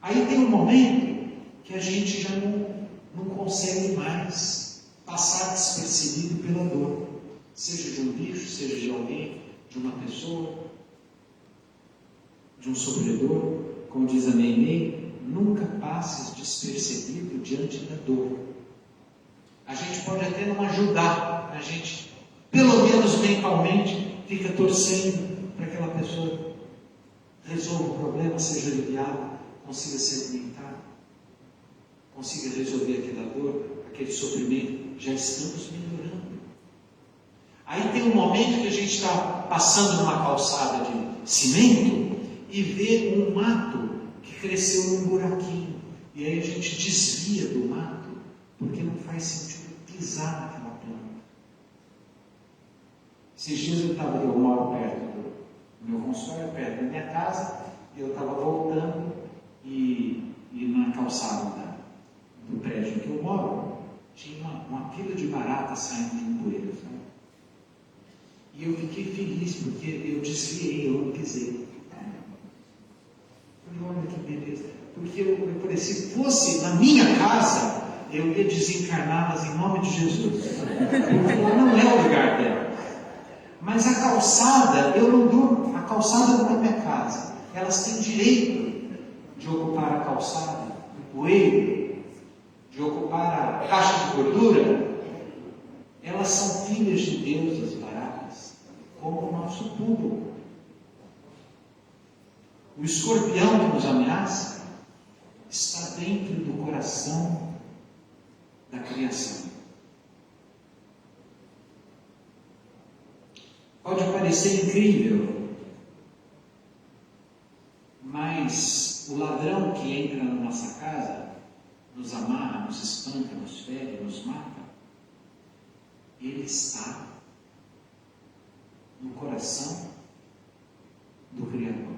[SPEAKER 4] Aí tem um momento que a gente já não consegue mais passar despercebido pela dor, seja de um bicho, seja de alguém, de uma pessoa, de um sofredor. Como diz a Neimei, nunca passes despercebido diante da dor. A gente pode até não ajudar, a gente, pelo menos mentalmente, fica torcendo para que aquela pessoa resolva o problema, seja aliviado, consiga se alimentar, consiga resolver aquela dor, aquele sofrimento. Já estamos melhorando. Aí tem um momento que a gente está passando numa calçada de cimento e vê um mato que cresceu num buraquinho. E aí a gente desvia do mato, porque não faz sentido pisar naquela planta. Esses dias eu moro perto do meu consultório, perto da minha casa, e eu estava voltando e na calçada do prédio que eu moro, tinha uma fila de baratas saindo de um bueiro, sabe? E eu fiquei feliz porque eu desviei, eu não pisei. Falei, olha que beleza. Porque eu falei, se fosse na minha casa, eu ia desencarná-las em nome de Jesus. Porque não é o lugar dela. Mas a calçada, eu não durmo, a calçada não é minha casa. Elas têm direito de ocupar a calçada, o bueiro, de ocupar a caixa de gordura. Elas são filhas de Deus, as baratas, como o nosso público. O escorpião que nos ameaça está dentro do coração da criação. Pode parecer incrível, mas o ladrão que entra na nossa casa, nos amarra, nos espanca, nos fere, nos mata, ele está no coração do Criador.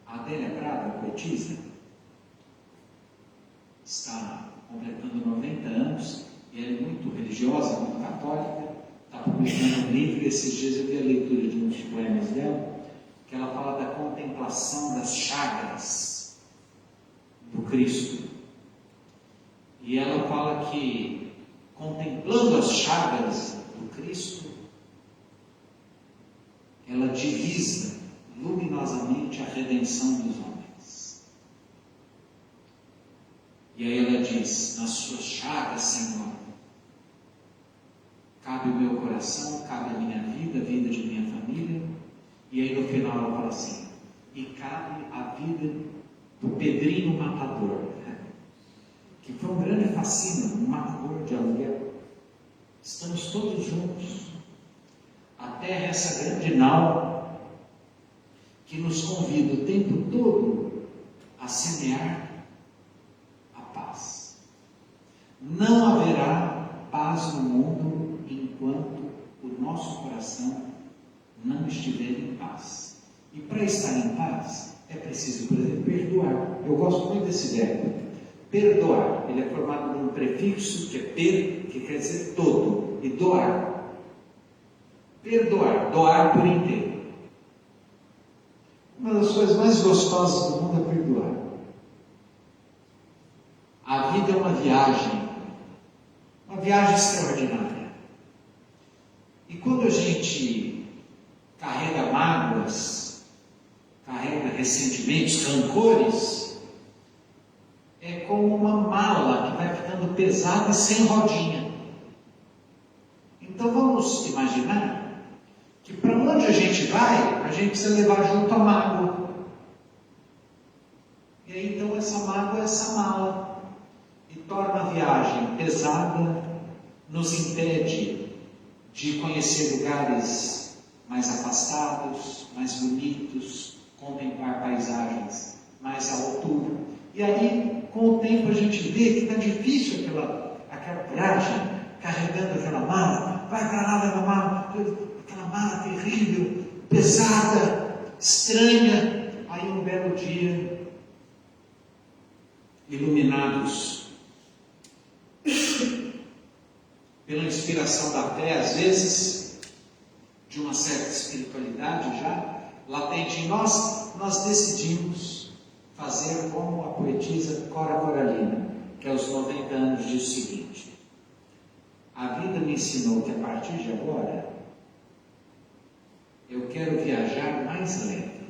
[SPEAKER 4] A Adélia Prada, poetisa, está completando 90 anos e ela é muito religiosa, muito católica, está publicando um livro e esses dias eu vi a leitura de um dos poemas dela, que ela fala da contemplação das chagas do Cristo. E ela fala que, contemplando as chagas do Cristo, ela divisa luminosamente a redenção dos homens. E aí ela diz, nas suas chagas, Senhor, cabe o meu coração, cabe a minha vida, a vida de minha família, vida do Pedrinho Matador, que foi um grande fascínio, um matador de aluguel. Estamos todos juntos. A terra é essa grande nau que nos convida o tempo todo a semear a paz. Não haverá paz no mundo enquanto o nosso coração não estiver em paz. E para estar em paz, é preciso, por exemplo, perdoar. Eu gosto muito desse verbo. Perdoar. Ele é formado de um prefixo que é per, que quer dizer todo, e doar. Perdoar. Doar por inteiro. Uma das coisas mais gostosas do mundo é perdoar. A vida é uma viagem extraordinária. E quando a gente carrega mágoas, carrega ressentimentos, rancores, é como uma mala que vai ficando pesada e sem rodinha. Então vamos imaginar que para onde a gente vai, a gente precisa levar junto a mágoa. E aí então essa mágoa é essa mala. E torna a viagem pesada, nos impede de conhecer lugares mais afastados, mais bonitos, contemplar paisagens mais à altura. E aí, com o tempo, a gente vê que está difícil aquela viagem, carregando aquela mala, vai para lá, vai para lá, aquela mala terrível, pesada, estranha. Aí um belo dia, iluminados pela inspiração da fé, às vezes, de uma certa espiritualidade já latente em nós, nós decidimos fazer como a poetisa Cora Coralina, que aos 90 anos diz o seguinte: a vida me ensinou que a partir de agora eu quero viajar mais leve.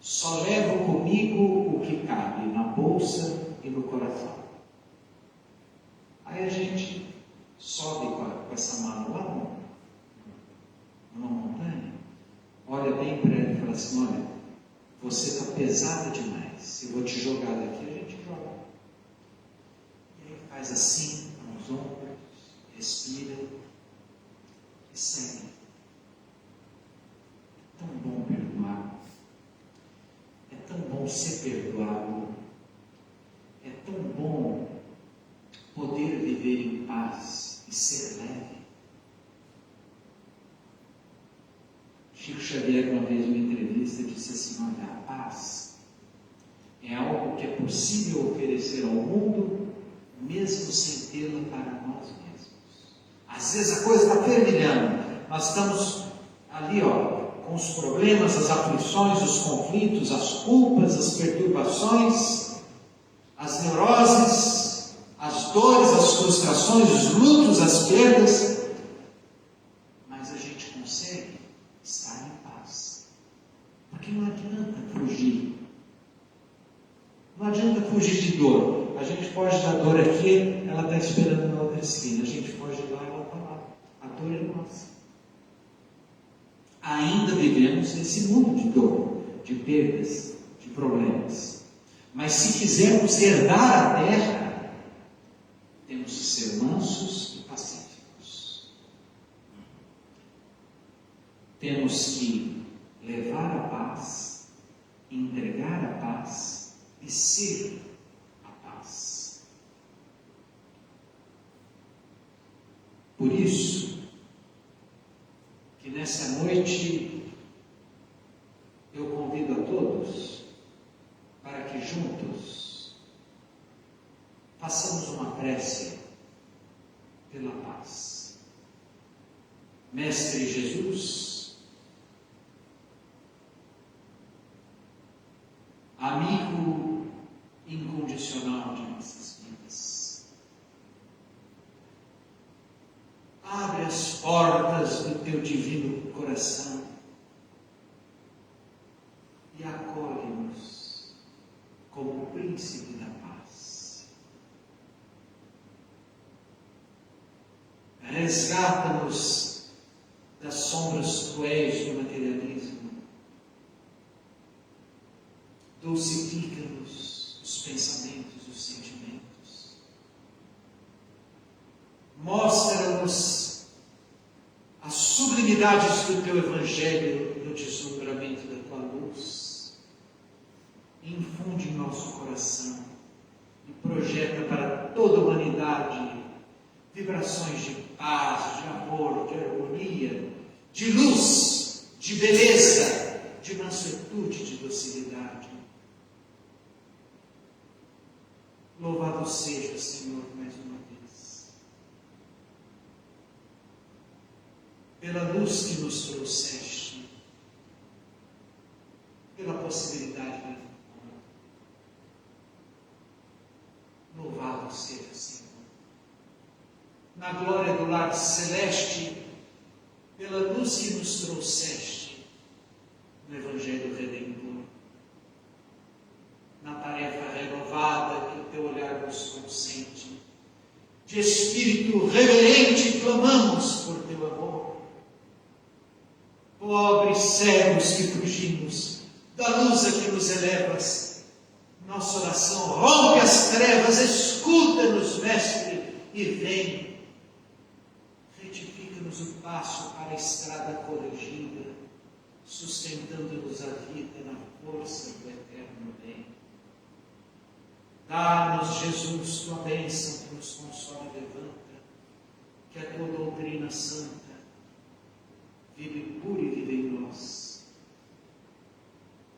[SPEAKER 4] Só levo comigo o que cabe na bolsa e no coração. Aí a gente sobe com essa mala lá numa montanha, olha bem para ela e fala assim: olha, você está pesada demais, se eu vou te jogar daqui, a gente joga. E aí faz assim, com os ombros, respira e segue. É tão bom perdoar, é tão bom ser perdoado, é tão bom poder viver em paz e ser leve. Chico Xavier, uma vez em uma entrevista, disse assim: olha, a paz é algo que é possível oferecer ao mundo, mesmo sem tê-la para nós mesmos. Às vezes a coisa está fervilhando, nós estamos ali, com os problemas, as aflições, os conflitos, as culpas, as perturbações, as neuroses, as dores, as frustrações, os lutos, as perdas, mas a gente consegue estar em paz. Porque não adianta fugir. Não adianta fugir de dor. A gente foge da dor aqui, ela está esperando na outra esquina. A gente foge de lá, ela está lá. A dor é nossa. Ainda vivemos nesse mundo de dor, de perdas, de problemas. Mas se quisermos herdar a terra, temos que ser mansos e pacíficos. Temos que levar a paz, entregar a paz e ser a paz. Por isso, que nessa noite eu convido a todos para que juntos façamos uma prece pela paz. Mestre Jesus, amigo incondicional de nossas vidas, abre as portas do teu divino coração e acolhe-nos como príncipe da paz. Resgata-nos das sombras cruéis do materialismo dulcifica-nos os pensamentos, os sentimentos. Mostra-nos as sublimidades do Teu Evangelho no deslumbramento da Tua luz. Infunde em nosso coração e projeta para toda a humanidade vibrações de paz, de amor, de harmonia, de luz, de beleza, de mansuetude, de docilidade. Louvado seja, Senhor, mais uma vez, pela luz que nos trouxeste, pela possibilidade da vida. Louvado seja, Senhor, na glória do lar celeste, pela luz que nos trouxeste no Evangelho Redentor, na tarefa renovada que o Teu olhar nos consente. De espírito reverente clamamos por Teu amor. Pobres cegos que fugimos da luz a que nos elevas, nossa oração rompe as trevas, escuta-nos, Mestre, e vem. Retifica-nos o passo para a estrada corrigida, sustentando-nos a vida na força do eterno bem. Dá-nos, Jesus, Tua bênção que nos consola e levanta, que a Tua doutrina santa vive pura e vive em nós.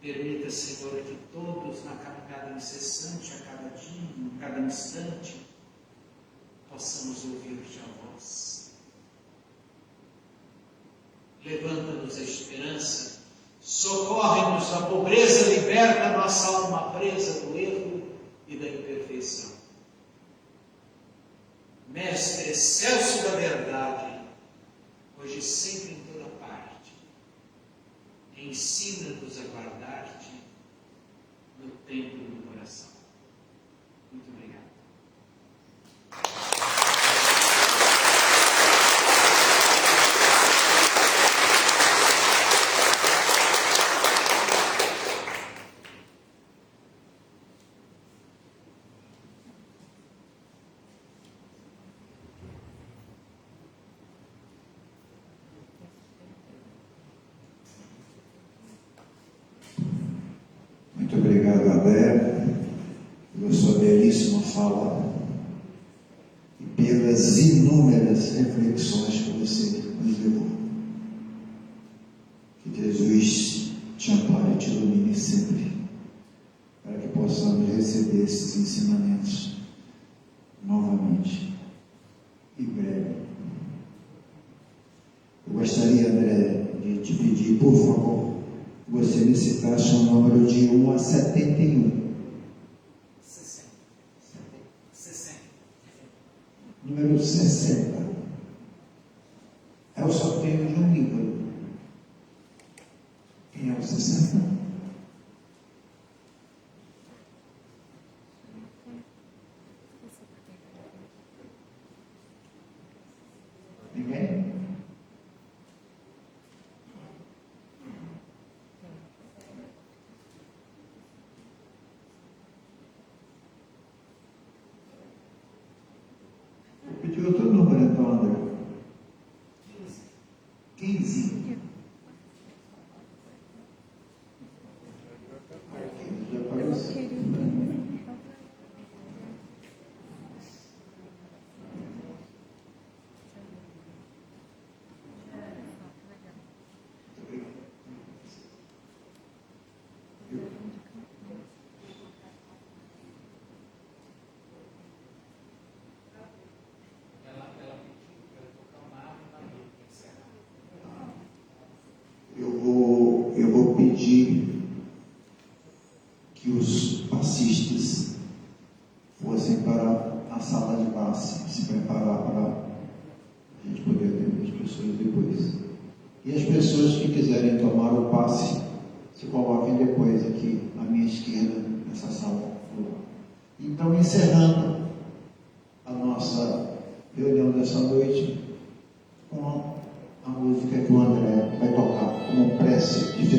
[SPEAKER 4] Permita, Senhor, que todos, na caminhada incessante, a cada dia, a cada instante, possamos ouvir-te a voz. Levanta-nos a esperança, socorre-nos na pobreza, liberta a nossa alma presa do erro e da imperfeição. Mestre excelso da verdade, hoje sempre em toda parte, ensina-nos a guardar-te no templo do coração. Muito obrigado.
[SPEAKER 1] Muito obrigado, André, pela sua belíssima fala e pelas inúmeras reflexões que você nos levou. Que Jesus te ampare e te ilumine sempre, para que possamos receber esses ensinamentos novamente, em breve. Eu gostaria, André, de te pedir, por favor, você me citasse um número de 1 a 71.
[SPEAKER 4] 60.
[SPEAKER 1] Número 60. Eu só tenho de um livro. Quem é o 60? Ninguém? Pedi outro número, então, André. 15. Já apareceu. Eu vou pedir que os passistas fossem para a sala de passe, se preparar para a gente poder atender as pessoas depois. E as pessoas que quiserem tomar o passe, se coloquem depois aqui à minha esquerda, nessa sala. Então, encerrando a nossa reunião dessa noite com a música que o André vai tocar como prece de